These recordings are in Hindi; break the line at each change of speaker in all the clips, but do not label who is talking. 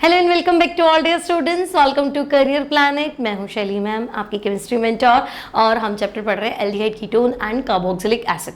Hello and welcome back to all dear students, welcome to career planet. मैं हूं शैली मैम, आपकी केमिस्ट्री मेंटर, और हम चैप्टर पढ़ रहे हैं aldehyde ketone and carboxylic acid.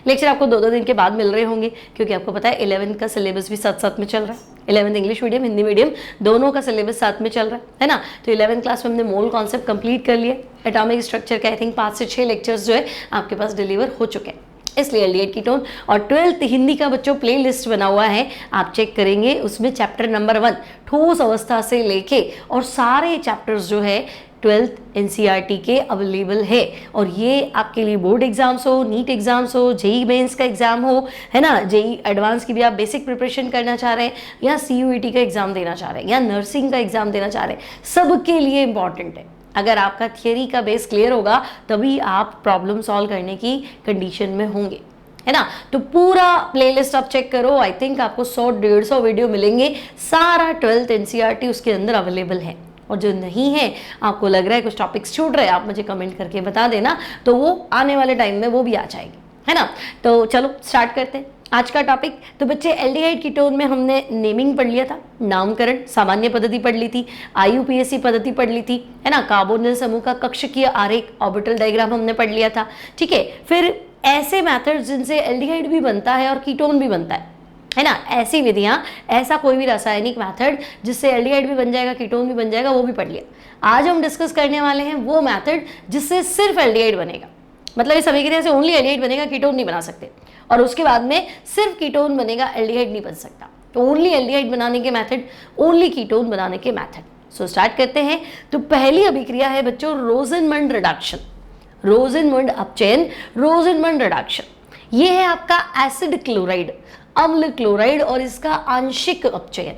Lecture आपको दो दिन के बाद मिल रहे होंगे क्योंकि आपको पता है 11th का सिलेबस भी साथ साथ में चल रहा है। 11th English medium, Hindi medium दोनों का सिलेबस साथ में चल रहा है ना। तो 11th क्लास में हमने मोल कॉन्सेप्ट कंप्लीट कर लिया। एटॉमिक स्ट्रक्चर के आई थिंक 5 से 6 लेक्चर्स जो है आपके पास डिलीवर हो चुके हैं, इसलिए एल्डिहाइड कीटोन। और 12th हिंदी का बच्चों प्ले लिस्ट बना हुआ है, आप चेक करेंगे, उसमें चैप्टर नंबर 1 ठोस अवस्था से लेके और सारे चैप्टर्स जो है 12th एनसीईआरटी के अवेलेबल है। और ये आपके लिए बोर्ड एग्जाम्स हो, नीट एग्जाम्स हो, जेई मेंस का एग्जाम हो, है ना, जेई एडवांस की भी आप बेसिक प्रिपरेशन करना चाह रहे हैं, या सीयूईटी का एग्जाम देना चाह रहे हैं, या नर्सिंग का एग्जाम देना चाह रहे हैं, सबके लिए इंपॉर्टेंट है। अगर आपका थियरी का बेस क्लियर होगा तभी आप प्रॉब्लम सॉल्व करने की कंडीशन में होंगे, है ना। तो पूरा प्लेलिस्ट आप चेक करो, आई थिंक आपको 100-150 वीडियो मिलेंगे, सारा 12th एनसीईआरटी उसके अंदर अवेलेबल है। और जो नहीं है, आपको लग रहा है कुछ टॉपिक्स छूट रहे हैं, आप मुझे कमेंट करके बता देना, तो वो आने वाले टाइम में वो भी आ जाएगी, है ना। तो चलो स्टार्ट करते हैं आज का टॉपिक। तो बच्चे एल्डिहाइड कीटोन में हमने नेमिंग पढ़ लिया था, नामकरण, सामान्य पद्धति पढ़ ली थी, आईयूपीएसी पद्धति पढ़ ली थी, है ना। कार्बोनिल समूह का कक्षकीय आरेख, ऑर्बिटल डायग्राम हमने पढ़ लिया था, ठीक है। फिर ऐसे मेथड्स जिनसे एल्डिहाइड भी बनता है और कीटोन भी बनता है ना, ऐसी विधियां, ऐसा कोई भी रासायनिक मेथड जिससे एल्डिहाइड भी बन जाएगा, कीटोन भी बन जाएगा, वो भी पढ़ लिया। आज हम डिस्कस करने वाले हैं वो मेथड जिससे सिर्फ एल्डिहाइड बनेगा, मतलब इस अभिक्रिया से ओनली एल्डिहाइड बनेगा, कीटोन नहीं बना सकते। और उसके बाद में सिर्फ कीटोन बनेगा, एल्डिहाइड नहीं बन सकता। तो ओनली एल्डिहाइड बनाने के मेथड, ओनली कीटोन बनाने के मेथड। सो स्टार्ट करते हैं। तो पहली अभिक्रिया है बच्चों रोज़नमंड रिडक्शन, रोज़नमंड अपचयन, रोज़नमंड रिडक्शन। ये है आपका एसिड क्लोराइड, अम्ल क्लोराइड, और इसका आंशिक अपचयन,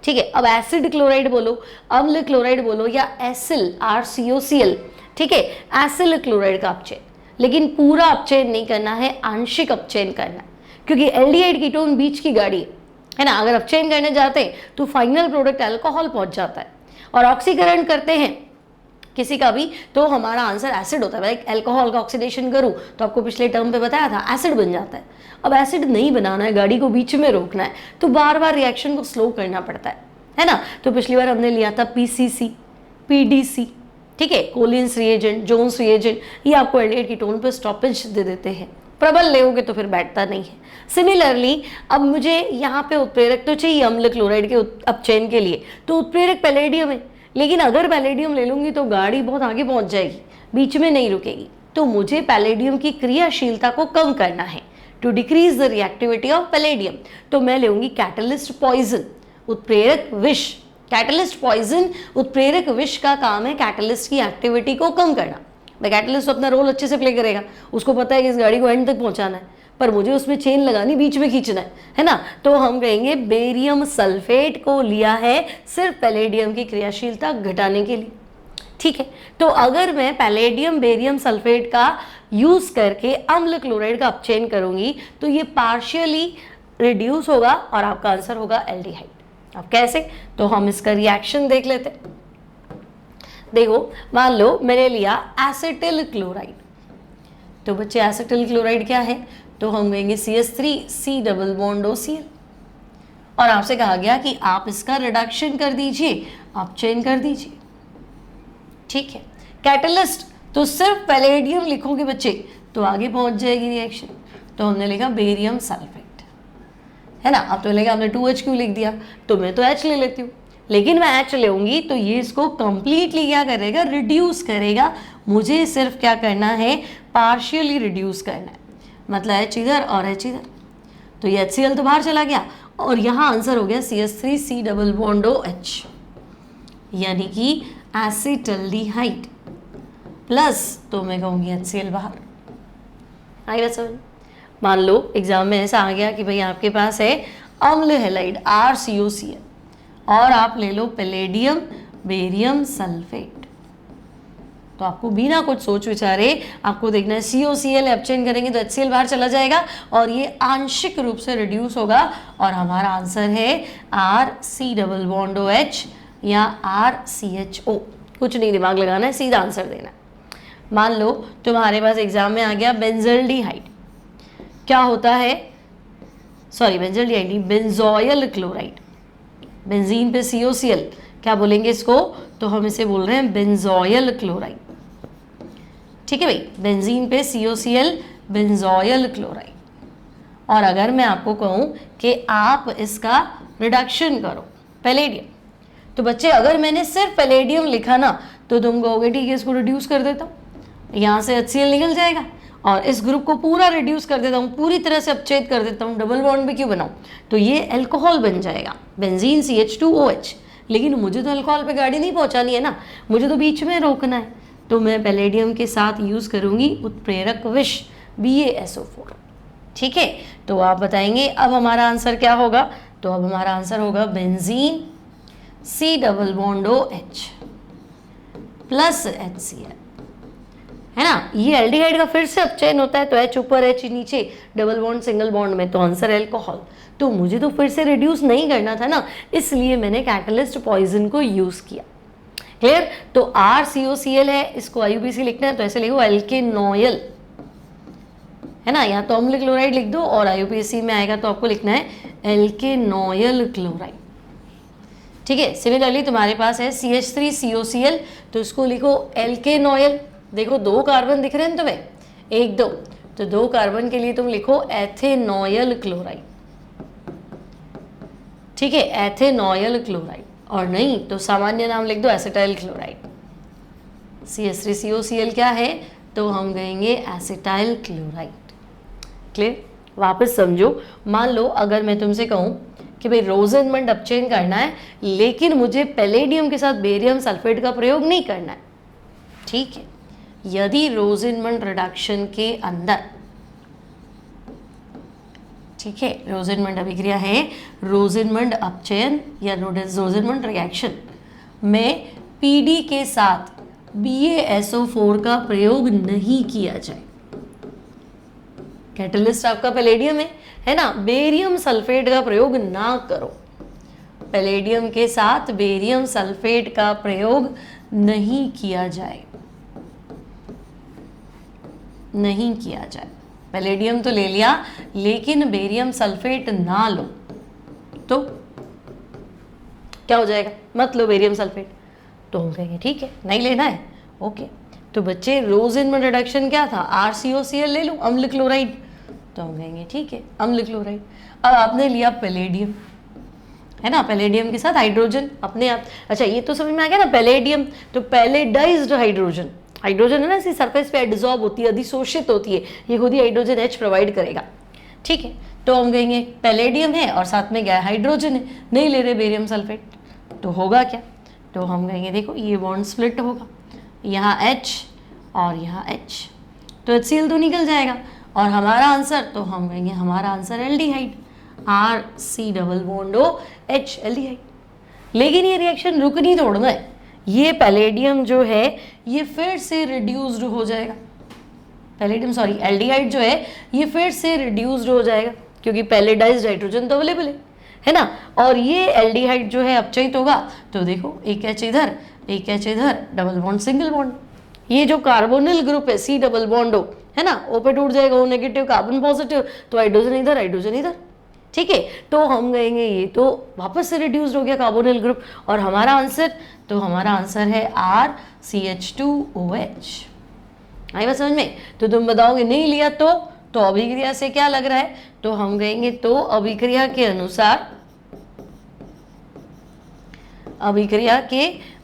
ठीक है। अब एसिड क्लोराइड बोलो, अम्ल क्लोराइड बोलो, या एसिल RCOCl, ठीक है, एसिल क्लोराइड का अपचयन। लेकिन पूरा अपचयन नहीं करना है, आंशिक अपचयन करना है, क्योंकि एल्डिहाइड कीटोन बीच की गाड़ी है ना। अगर अपचयन करने जाते हैं तो फाइनल प्रोडक्ट अल्कोहल पहुंच जाता है, और ऑक्सीकरण करते हैं किसी का भी तो हमारा आंसर एसिड होता है। भाई अल्कोहल का ऑक्सीडेशन करूं तो आपको पिछले टर्म पे बताया था एसिड बन जाता है। अब एसिड नहीं बनाना है, गाड़ी को बीच में रोकना है, तो बार बार रिएक्शन को स्लो करना पड़ता है ना। तो पिछली बार हमने लिया था PCC, PDC, ठीक है, कोलिन्स रिएजेंट, जोन्स रिएजेंट, ये आपको एल्डिहाइड कीटोन पे स्टॉपेज दे देते हैं। प्रबल लेओगे तो फिर बैठता नहीं है। सिमिलरली अब मुझे यहाँ पे उत्प्रेरक तो चाहिए अम्ल क्लोराइड के अपचयन के लिए, तो उत्प्रेरक पैलेडियम है, लेकिन अगर पैलेडियम ले लूंगी तो गाड़ी बहुत आगे पहुंच जाएगी, बीच में नहीं रुकेगी। तो मुझे पैलेडियम की क्रियाशीलता को कम करना है, to decrease the reactivity of palladium. तो मैं लूंगी कैटलिस्ट पॉइजन, उत्प्रेरक विष। कैटलिस्ट पॉइजन, उत्प्रेरक विष का काम है कैटलिस्ट की एक्टिविटी को कम करना। भाई कैटलिस्ट तो अपना रोल अच्छे से प्ले करेगा, उसको पता है कि इस गाड़ी को एंड तक पहुंचाना है, पर मुझे उसमें चेन लगानी, बीच में खींचना है ना। तो हम कहेंगे बेरियम सल्फेट को लिया है सिर्फ पैलेडियम की क्रियाशीलता घटाने के लिए, ठीक है। तो अगर मैं पैलेडियम बेरियम सल्फेट का यूज करके अम्ल क्लोराइड का अपचयन करूंगी तो ये पार्शियली रिड्यूस होगा और आपका आंसर होगा एल्डिहाइड। अब कैसे, तो हम इसका रिएक्शन देख लेते हैं। देखो, मान लो मैंने लिया एसिटिल क्लोराइड, तो बच्चे एसिटिल क्लोराइड क्या है, तो हम कहेंगे CH3C डबल बॉन्ड OCl, और आपसे कहा गया कि आप इसका रिडक्शन कर दीजिए, अपचयन कर दीजिए, ठीक है। कैटलिस्ट तो सिर्फ पैलेडियम लिखोगे बच्चे तो आगे पहुंच जाएगी रिएक्शन, तो हमने लिखा बेरियम सल्फेट, है ना। अब तो लेगा हमने 2H क्यों लिख दिया, तो मैं तो H ले लेती हूँ, लेकिन मैं H लेऊंगी तो ये इसको कंप्लीटली क्या करेगा, रिड्यूस करेगा। मुझे सिर्फ क्या करना है, पार्शियली रिड्यूस करना है, मतलब H इधर और H इधर, तो ये HCl तो बाहर चला गया, और यहाँ आंसर हो गया CH3C डबल बॉन्ड OH, यानी कि एसिटल्डिहाइड प्लस, तो मैं कहूँगी HCl बाहर आएगा समझ। मान लो एग्जाम में ऐसा आ गया कि भाई आपके पास है अम्ल हैलाइड RCOCl, और आप ले लो पैलेडियम बेरियम सल्फेट, तो आपको बिना कुछ सोच विचारे आपको देखना है COCl अपचयन करेंगे तो HCl बाहर चला जाएगा और ये आंशिक रूप से रिड्यूस होगा, और हमारा आंसर है RC डबल बॉन्ड OH या RCHO। कुछ नहीं दिमाग लगाना है, सीधा आंसर देना है। मान लो तुम्हारे पास एग्जाम में आ गया बेंजल्डिहाइड, क्या होता है, सॉरी बेंजल्डिहाइड नहीं, बेंजोइल क्लोराइड, बेंजीन पे COCl, क्या बोलेंगे इसको, तो हम इसे बोल रहे हैं बेंजोयल क्लोराइड। ठीक है भाई, बेंजीन पे COCl, बेंजोयल क्लोराइड। और अगर मैं आपको कहूँ कि आप इसका रिडक्शन करो पैलेडियम, तो बच्चे अगर मैंने सिर्फ पैलेडियम लिखा ना तो तुम कहोगे ठीक है इसको रिड्यूस कर देता हूँ, यहाँ से HCl निकल जाएगा और इस ग्रुप को पूरा रिड्यूस कर देता हूँ, पूरी तरह से अपचेद कर देता हूँ, डबल बॉन्ड भी क्यों बनाऊँ, तो ये अल्कोहल बन जाएगा बेंजीन CH2OH। लेकिन मुझे तो अल्कोहल पे गाड़ी नहीं पहुँचानी है ना, मुझे तो बीच में रोकना है, तो मैं पैलेडियम के साथ यूज़ करूँगी उत्प्रेरक विष BaSO4। ठीक है, तो आप बताएंगे अब हमारा आंसर क्या होगा, तो अब हमारा आंसर होगा बेंजीन C+OH प्लस HCl, है ना। ये एल्डिहाइड का फिर से अपचयन होता है, तो H ऊपर H नीचे, डबल बॉन्ड सिंगल बॉन्ड में, तो आंसर अल्कोहल। तो मुझे तो फिर से रिड्यूस नहीं करना था ना, इसलिए मैंने कैटलिस्ट पॉइजन को यूज किया। क्लियर, तो RCOCl है, इसको IUPAC लिखना है तो ऐसे लिखो एल्केनॉयल, है ना, या तो अम्ल क्लोराइड लिख दो और IUPAC में आएगा तो आपको लिखना है एल्केनॉयल क्लोराइड। ठीक है, सिमिलरली तुम्हारे पास है CH3COCl, तो इसको लिखो एल्केनॉयल। देखो 2 कार्बन दिख रहे हैं तुम्हें, 1 2, तो 2 कार्बन के लिए तुम लिखो एथेनॉयल क्लोराइड। ठीक है, एथेनॉयल क्लोराइड, और नहीं तो सामान्य नाम लिख दो एसिटाइल क्लोराइड। CH3COCl क्या है, तो हम कहेंगे एसिटाइल क्लोराइड। क्लियर, वापस समझो। मान लो अगर मैं तुमसे कहूँ कि भाई रोजेनमंड अपचयन करना है लेकिन मुझे पैलेडियम के साथ बेरियम सल्फेट का प्रयोग नहीं करना है, ठीक है, यदि रोजेनमंड रिडक्शन के अंदर, ठीक है, रोजेनमंड अभिक्रिया है, रोजेनमंड अपचयन या रोजेनमंड रिएक्शन में PD के साथ BaSO4 का प्रयोग नहीं किया जाए, कैटलिस्ट आपका पैलेडियम है ना, बेरियम सल्फेट का प्रयोग ना करो, पैलेडियम के साथ बेरियम सल्फेट का प्रयोग नहीं किया जाए, नहीं किया जाए। पैलेडियम तो ले लिया लेकिन बेरियम सल्फेट ना लो तो क्या हो जाएगा, मत लो बेरियम सल्फेट, तो हम कहेंगे ठीक है नहीं लेना है, ओके। तो बच्चे रोजेनमंड रिडक्शन क्या था, RCOCl ले लो अम्ल क्लोराइड, तो हम कहेंगे ठीक है अम्ल क्लोराइड। अब आपने लिया पैलेडियम, है ना, पैलेडियम के साथ हाइड्रोजन अपने आप, अच्छा ये तो समझ में आ गया ना, पैलेडियम तो पैलेडाइज्ड हाइड्रोजन, हाइड्रोजन है ना इसी सरफेस पे एडिजॉर्ब होती है, अधिशोषित होती है, ये खुद ही हाइड्रोजन H प्रोवाइड करेगा। ठीक है, तो हम कहेंगे पैलेडियम है और साथ में क्या है, हाइड्रोजन है, नहीं ले रहे बेरियम सल्फेट, तो होगा क्या, तो हम कहेंगे देखो ये बॉन्ड स्प्लिट होगा, यहाँ H और यहाँ H, तो HCl तो निकल जाएगा और हमारा आंसर, तो हम कहेंगे हमारा आंसर एल्डिहाइड, RC+OH एल्डिहाइड। लेकिन ये रिएक्शन रुकनी थोड़ा है, ये पैलेडियम जो है ये फिर से रिड्यूस्ड हो जाएगा, पैलेडियम सॉरी एल्डिहाइड जो है ये फिर से रिड्यूस्ड हो जाएगा क्योंकि पैलेडाइज्ड हाइड्रोजन तो अवेलेबल है ना, और ये एल्डिहाइड जो है अपचयित होगा, तो देखो एक H इधर एक H इधर, डबल बॉन्ड सिंगल बॉन्ड, ये जो कार्बोनिल ग्रुप है C डबल बॉन्ड O, है ना, O पे टूट जाएगा, O नेगेटिव कार्बन पॉजिटिव, तो हाइड्रोजन इधर, ठीक है, तो हम कहेंगे ये तो वापस से रिड्यूस्ड हो गया कार्बोनिल ग्रुप, और हमारा आंसर, तो हमारा आंसर है RCH2OH। आई बात समझ में, तो तुम बताओगे नहीं लिया तो अभिक्रिया से क्या लग रहा है, तो हम कहेंगे तो अभिक्रिया के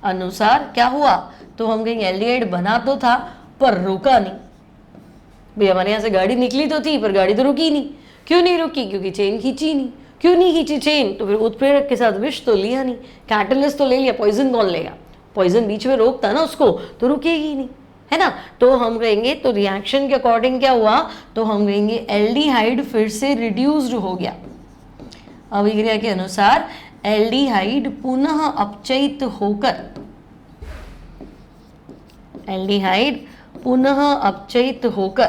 अनुसार क्या हुआ, तो हम कहेंगे एल्डिहाइड बना तो था पर रुका नहीं, भाई हमारे यहाँ से गाड़ी निकली तो थी पर गाड़ी तो रुकी नहीं, क्यों नहीं रुकी, क्योंकि चेन खींची नहीं, क्यों नहीं खींची चेन, तो फिर उत्प्रेरक के साथ विष तो लिया नहीं, कैटलिस्ट तो ले लिया, पॉइजन कौन लेगा, पॉइजन बीच में रोकता ना उसको, तो रुकेगी नहीं, है ना, तो हम कहेंगे तो रिएक्शन के अकॉर्डिंग क्या हुआ, तो हम कहेंगे एल्डिहाइड फिर से रिड्यूस्ड हो गया, अभिक्रिया के अनुसार एल्डिहाइड पुनः अपचयित होकर, एल्डिहाइड पुनः अपचयित होकर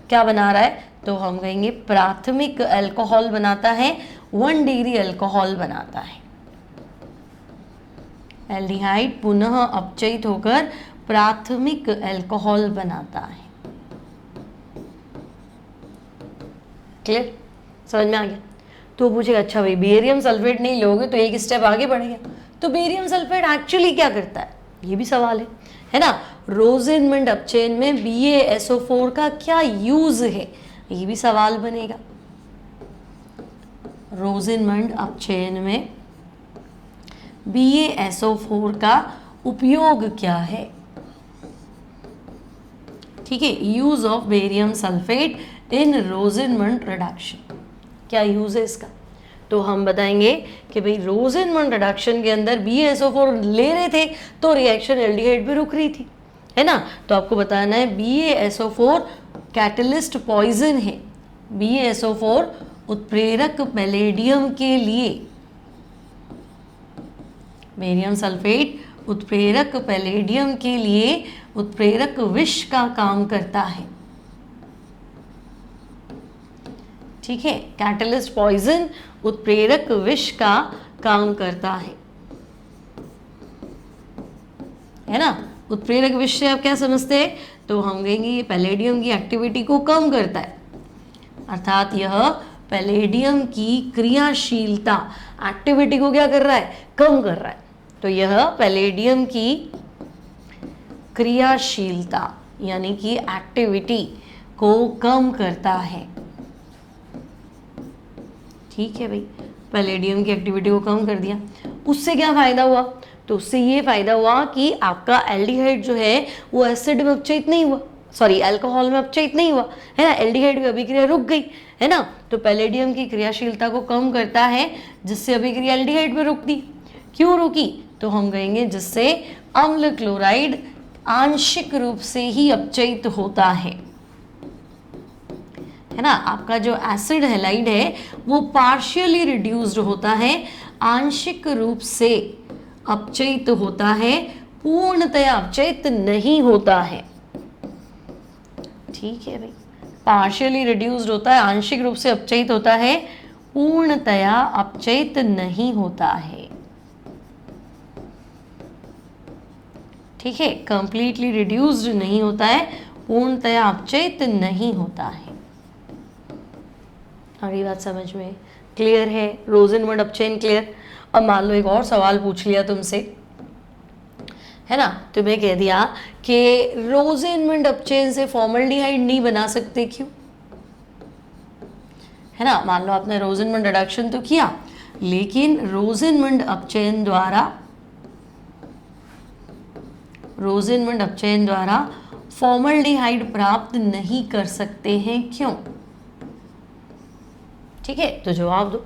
क्या बना रहा है, तो हम कहेंगे प्राथमिक अल्कोहल बनाता है, 1 डिग्री अल्कोहल बनाता है, एल्डिहाइड पुनः अपचयित होकर प्राथमिक अल्कोहल बनाता है। क्लियर, समझ में आ गया, तो पूछेगा अच्छा भाई बेरियम सल्फेट नहीं लोगे तो एक स्टेप आगे बढ़ेगा, तो बेरियम सल्फेट एक्चुअली क्या करता है, ये भी सवाल है ना। रोजेनमंड अपचेन में BaSO4 का क्या यूज है, ये भी सवाल बनेगा। रोजेनमंड अपचेन में BaSO4 का उपयोग क्या है, ठीक है, use of barium sulphate in Rosenmund reduction, क्या यूज है इसका। तो हम बताएंगे कि भाई रोजेनमंड रिडक्शन के अंदर BaSO4 ले रहे थे तो रिएक्शन एल्डिहाइड पे रुक रही थी, है ना। तो आपको बताना है BaSO4 कैटलिस्ट पॉइजन है, BaSO4 उत्प्रेरक पैलेडियम के लिए, बेरियम सल्फेट उत्प्रेरक पैलेडियम के लिए उत्प्रेरक विष का काम करता है, ठीक है, कैटलिस्ट पॉइजन उत्प्रेरक विष का काम करता है ना। उत्प्रेरक विष से आप क्या समझते हैं, तो हम कहेंगे ये पैलेडियम की एक्टिविटी को कम करता है, अर्थात यह पैलेडियम की क्रियाशीलता, एक्टिविटी को क्या कर रहा है, कम कर रहा है। तो यह पैलेडियम की क्रियाशीलता यानी कि एक्टिविटी को कम करता है, ठीक है भाई, पैलेडियम की एक्टिविटी को कम कर दिया। उससे क्या फायदा हुआ, तो उससे ये फायदा हुआ कि आपका एल्डिहाइड जो है वो एसिड में अपचयित नहीं हुआ, सॉरी अल्कोहल में अपचयित नहीं हुआ, है ना, एल्डिहाइड की अभिक्रिया रुक गई, है ना। तो पैलेडियम की क्रियाशीलता को कम करता है जिससे अभिक्रिया एल्डिहाइड में रुकती, क्यों रुकी, तो हम कहेंगे जिससे अम्ल क्लोराइड आंशिक रूप से ही अपचयित होता है ना। आपका जो एसिड हैलाइड है वो पार्शियली रिड्यूस्ड होता है, आंशिक रूप से अपचयित होता है, पूर्णतया अपचयित नहीं होता है, ठीक है भाई, पार्शियली रिड्यूस्ड होता है, आंशिक रूप से अपचयित होता है, पूर्णतया अपचयित नहीं होता है, ठीक है, कंप्लीटली रिड्यूस्ड नहीं होता है, पूर्णतया अपचयित नहीं होता है। हमारी बात समझ में क्लियर है, रोजेनमंड अपचेन क्लियर। अब मान लो एक और सवाल पूछ लिया तुमसे, है ना, तुम्हें कह दिया कि रोजेनमंड अपचेन से फॉर्मल्डिहाइड नहीं बना सकते, क्यों, है ना। मान लो आपने रोजेनमंड रिडक्शन तो किया लेकिन रोजेनमंड अपचयन द्वारा फॉर्मल्डिहाइड प्राप्त नहीं कर सकते हैं, क्यों, ठीक है, तो जवाब दो,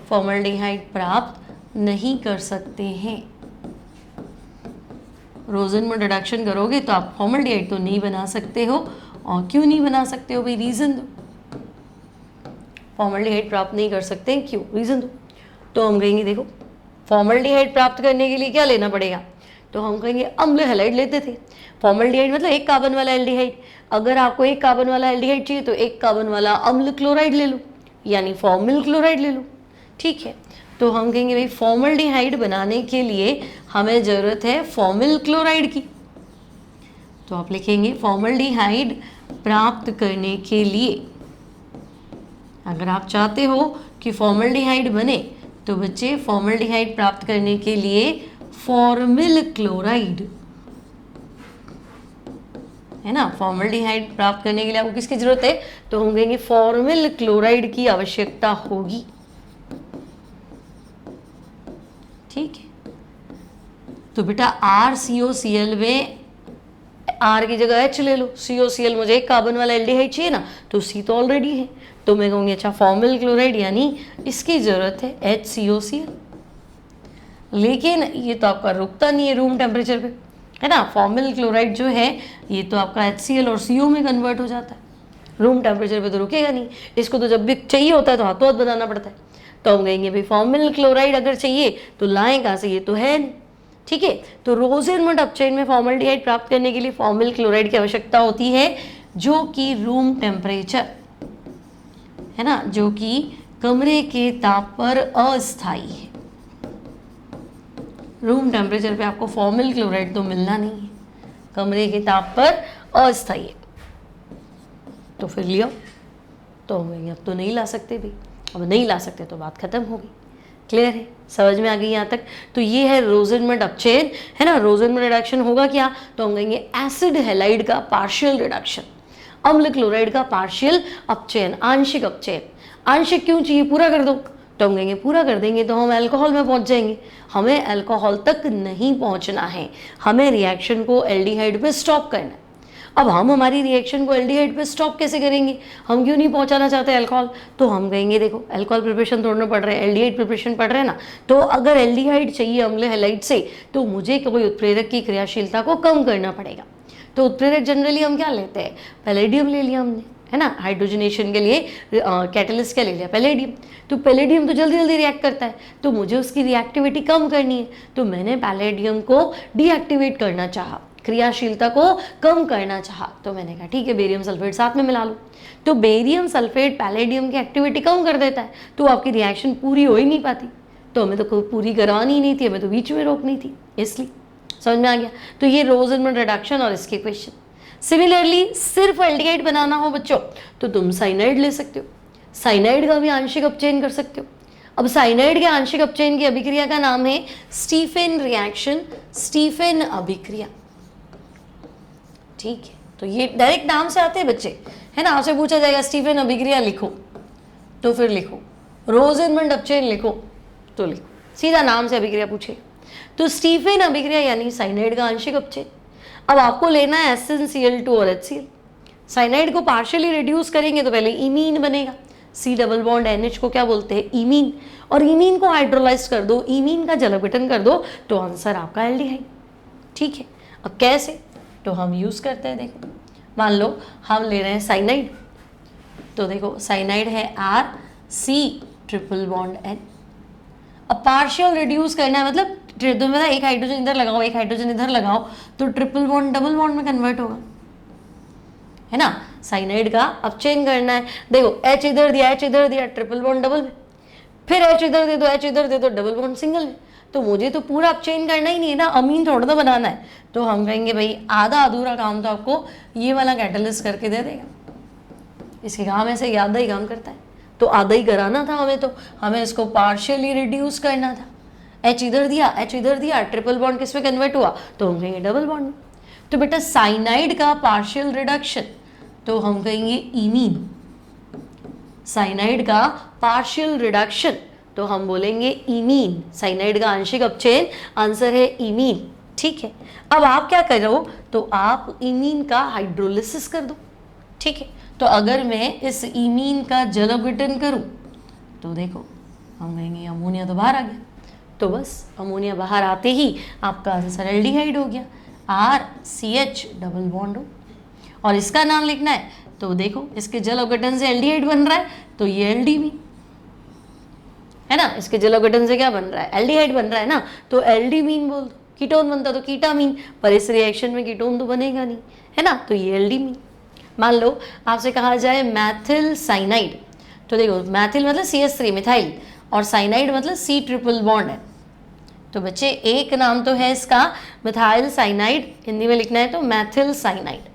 फॉर्मल्डिहाइड प्राप्त नहीं कर सकते हैं। रोजेनमंड रिडक्शन करोगे तो आप फॉर्मल्डिहाइड तो नहीं बना सकते हो, और क्यों नहीं बना सकते हो भाई, रीजन दो, फॉर्मल्डिहाइड प्राप्त नहीं कर सकते हैं, क्यों, रीजन दो। तो हम कहेंगे देखो फॉर्मल्डिहाइड प्राप्त करने के लिए क्या लेना पड़ेगा, तो हम कहेंगे अम्ल हैलाइड लेते थे, फॉर्मल्डिहाइड मतलब एक कार्बन वाला एल्डिहाइड, अगर आपको एक कार्बन वाला एल्डिहाइड चाहिए तो एक कार्बन वाला अम्ल क्लोराइड ले लो, यानी फॉर्मिल क्लोराइड ले लो, ठीक है। तो हम कहेंगे भाई फॉर्मल्डिहाइड बनाने के लिए हमें जरूरत है फॉर्मिल क्लोराइड की, तो आप लिखेंगे फॉर्मल्डिहाइड प्राप्त करने के लिए, अगर आप चाहते हो कि फॉर्मल्डिहाइड बने तो बच्चे फॉर्मल्डिहाइड प्राप्त करने के लिए फॉर्मिल क्लोराइड, है ना, फॉर्मल्डिहाइड प्राप्त करने के लिए आपको किसकी जरूरत है, तो हम कहेंगे फॉर्मिल क्लोराइड की आवश्यकता होगी, ठीक है। तो बेटा RCOCl में R की जगह H ले लो, COCl मुझे एक कार्बन वाला एल्डिहाइड चाहिए ना, तो C तो ऑलरेडी है, तो मैं कहूँगी अच्छा फॉर्मिल क्लोराइड यानी इसकी जरूरत है HCOCl, लेकिन ये तो आपका रुकता नहीं है रूम टेम्परेचर पे, है ना। फॉर्मिल क्लोराइड जो है ये तो आपका HCl और CO में कन्वर्ट हो जाता है, रूम टेम्परेचर पे तो रुकेगा नहीं, इसको तो जब भी चाहिए होता है तो हाथों हाथ बनाना पड़ता है। तो हम कहेंगे भाई फॉर्मिल क्लोराइड अगर चाहिए तो लाएं कहाँ से, ये तो है नहीं, ठीक है। तो रोजेनमंड अपचयन में फॉर्मल्डिहाइड प्राप्त करने के लिए फॉर्मिल क्लोराइड की आवश्यकता होती है, जो कि रूम टेम्परेचर, है ना, जो कि कमरे के ताप पर अस्थायी है, रूम टेम्परेचर पे आपको फॉर्मिल क्लोराइड तो मिलना नहीं है, कमरे के ताप पर अस्थायी है, तो फिर लियो, तो हम अब तो नहीं ला सकते भाई, अब नहीं ला सकते तो बात खत्म होगी। क्लियर है, समझ में आ गई यहाँ तक? तो ये है रोजेनमेंट अपचेन, है ना। रोजेनमेंट रिडक्शन होगा क्या, तो हम कहेंगे एसिड हैलाइड का पार्शियल रिडक्शन, अम्ल क्लोराइड का पार्शियल अपचयन, आंशिक अपचयन। आंशिक क्यों चाहिए, पूरा कर दो, तो हम कहेंगे पूरा कर देंगे तो हम अल्कोहल में पहुंच जाएंगे। हमें अल्कोहल तक नहीं पहुंचना है, हमें रिएक्शन को एल्डिहाइड पे स्टॉप करना है। अब हम हमारी रिएक्शन को एल्डिहाइड पे स्टॉप कैसे करेंगे, हम क्यों नहीं पहुंचाना चाहते अल्कोहल, तो हम कहेंगे देखो अल्कोहल प्रिपरेशन थोड़ा पढ़ रहे हैं, एल्डिहाइड प्रिपरेशन पढ़ रहे हैं ना, तो अगर एल्डिहाइड चाहिए अम्ल हैलाइड से तो मुझे कोई उत्प्रेरक की क्रियाशीलता को कम करना पड़ेगा। तो उत्प्रेरक जनरली हम क्या लेते हैं, पैलेडियम ले लिया हमने, है ना। हाइड्रोजनेशन के लिए कैटलिस्ट क्या ले लिया, पैलेडियम। तो पैलेडियम तो जल्दी जल्दी रिएक्ट करता है, तो मुझे उसकी रिएक्टिविटी कम करनी है, तो मैंने पैलेडियम को डीएक्टिवेट करना चाहा, क्रियाशीलता को कम करना चाहा, तो मैंने कहा ठीक है बेरियम सल्फेट साथ में मिला लो। तो बेरियम सल्फेट पैलेडियम की एक्टिविटी कम कर देता है, तो आपकी रिएक्शन पूरी हो ही नहीं पाती। तो हमें तो कोई पूरी करवानी ही नहीं थी, हमें तो बीच में रोकनी थी, इसलिए। समझ में आ गया? तो ये रोजेनमेंट रिडक्शन और इसके क्वेश्चन। सिमिलरली सिर्फ एल्डिहाइड बनाना हो बच्चों तो तुम साइनाइड ले सकते हो, साइनाइड का भी आंशिक अपचयन कर सकते हो। अब साइनाइड के आंशिक अपचयन की अभिक्रिया का नाम है स्टीफेन रिएक्शन, स्टीफेन अभिक्रिया। ठीक है, तो ये डायरेक्ट नाम से आते हैं बच्चे, है ना। आपसे पूछा जाएगा स्टीफेन अभिक्रिया लिखो, तो फिर लिखो, रोजेनमेंट अपचयन लिखो तो लिखो, सीधा नाम से अभिक्रिया पूछे। तो स्टीफेन अभिक्रिया यानी साइनाइड का आंशिक अपचयन। अब आपको लेना है SnCl2 और HCl। साइनाइड को पार्शियली रिड्यूस करेंगे तो पहले इमीन बनेगा, C डबल बॉन्ड NH को क्या बोलते हैं, इमीन। और इमीन को हाइड्रोलाइज कर दो, इमीन का जल अपघटन कर दो, तो आंसर आपका एल्डिहाइड। ठीक है, अब कैसे, तो हम यूज करते हैं, देखो मान लो हम ले रहे हैं साइनाइड, तो देखो साइनाइड है RC ट्रिपल बॉन्ड N। अब पार्शियल रिड्यूस करना है, मतलब एक हाइड्रोजन इधर लगाओ, एक हाइड्रोजन इधर लगाओ, तो ट्रिपल बॉन्ड डबल बॉन्ड में कन्वर्ट होगा, है ना। साइनाइड का अपचयन करना है, देखो H इधर दिया, H इधर दिया, ट्रिपल बॉन्ड डबल में, फिर H इधर दे दो, H इधर दे दो, डबल बॉन्ड सिंगल में। तो मुझे तो पूरा अपचयन करना ही नहीं है ना, अमीन थोड़ा सा बनाना है, तो हम कहेंगे भाई आधा अधूरा काम तो आपको ये वाला कैटलिस्ट करके दे देगा। इसके काम ऐसे ही आधा ही काम करता है, तो आधा ही कराना था हमें, तो हमें इसको पार्शियली रिड्यूस करना था। H इधर दिया, H इधर दिया, ट्रिपल बॉन्ड किस में कन्वर्ट हुआ, तो हम कहेंगे डबल बॉन्ड में। तो बेटा साइनाइड का पार्शियल रिडक्शन, तो हम कहेंगे इमीन। साइनाइड का पार्शियल रिडक्शन, तो हम बोलेंगे इमीन। साइनाइड का आंशिक अपचयन, आंसर है इमीन। ठीक है, अब आप क्या करो, तो आप इमीन का हाइड्रोलिसिस कर दो। ठीक है, तो अगर मैं इस इमीन का जल अपघटन करूं, तो देखो हम कहेंगे अमोनिया तो बाहर आ गया, तो बस अमोनिया बाहर आते ही आपका आंसर एल्डिहाइड हो गया, RCH डबल बॉन्ड हो। और इसका नाम लिखना है, तो देखो इसके जल अपघटन से एल्डिहाइड बन रहा है, तो ये एल्डीमीन है ना। इसके जल अपघटन से क्या बन रहा है, एल्डिहाइड बन रहा है ना, तो एल्डीमीन बोल दो। कीटोन बनता तो कीटामीन, पर इस रिएक्शन में कीटोन तो बनेगा नहीं, है ना, तो ये एल्डीमीन। मान लो आपसे कहा जाए मैथिल साइनाइड, तो देखो मैथिल मतलब CH3 मिथाइल, और साइनाइड मतलब C ट्रिपल बॉन्ड है। तो बच्चे एक नाम तो है इसका मिथाइल साइनाइड, हिंदी में लिखना है तो मैथिल साइनाइड।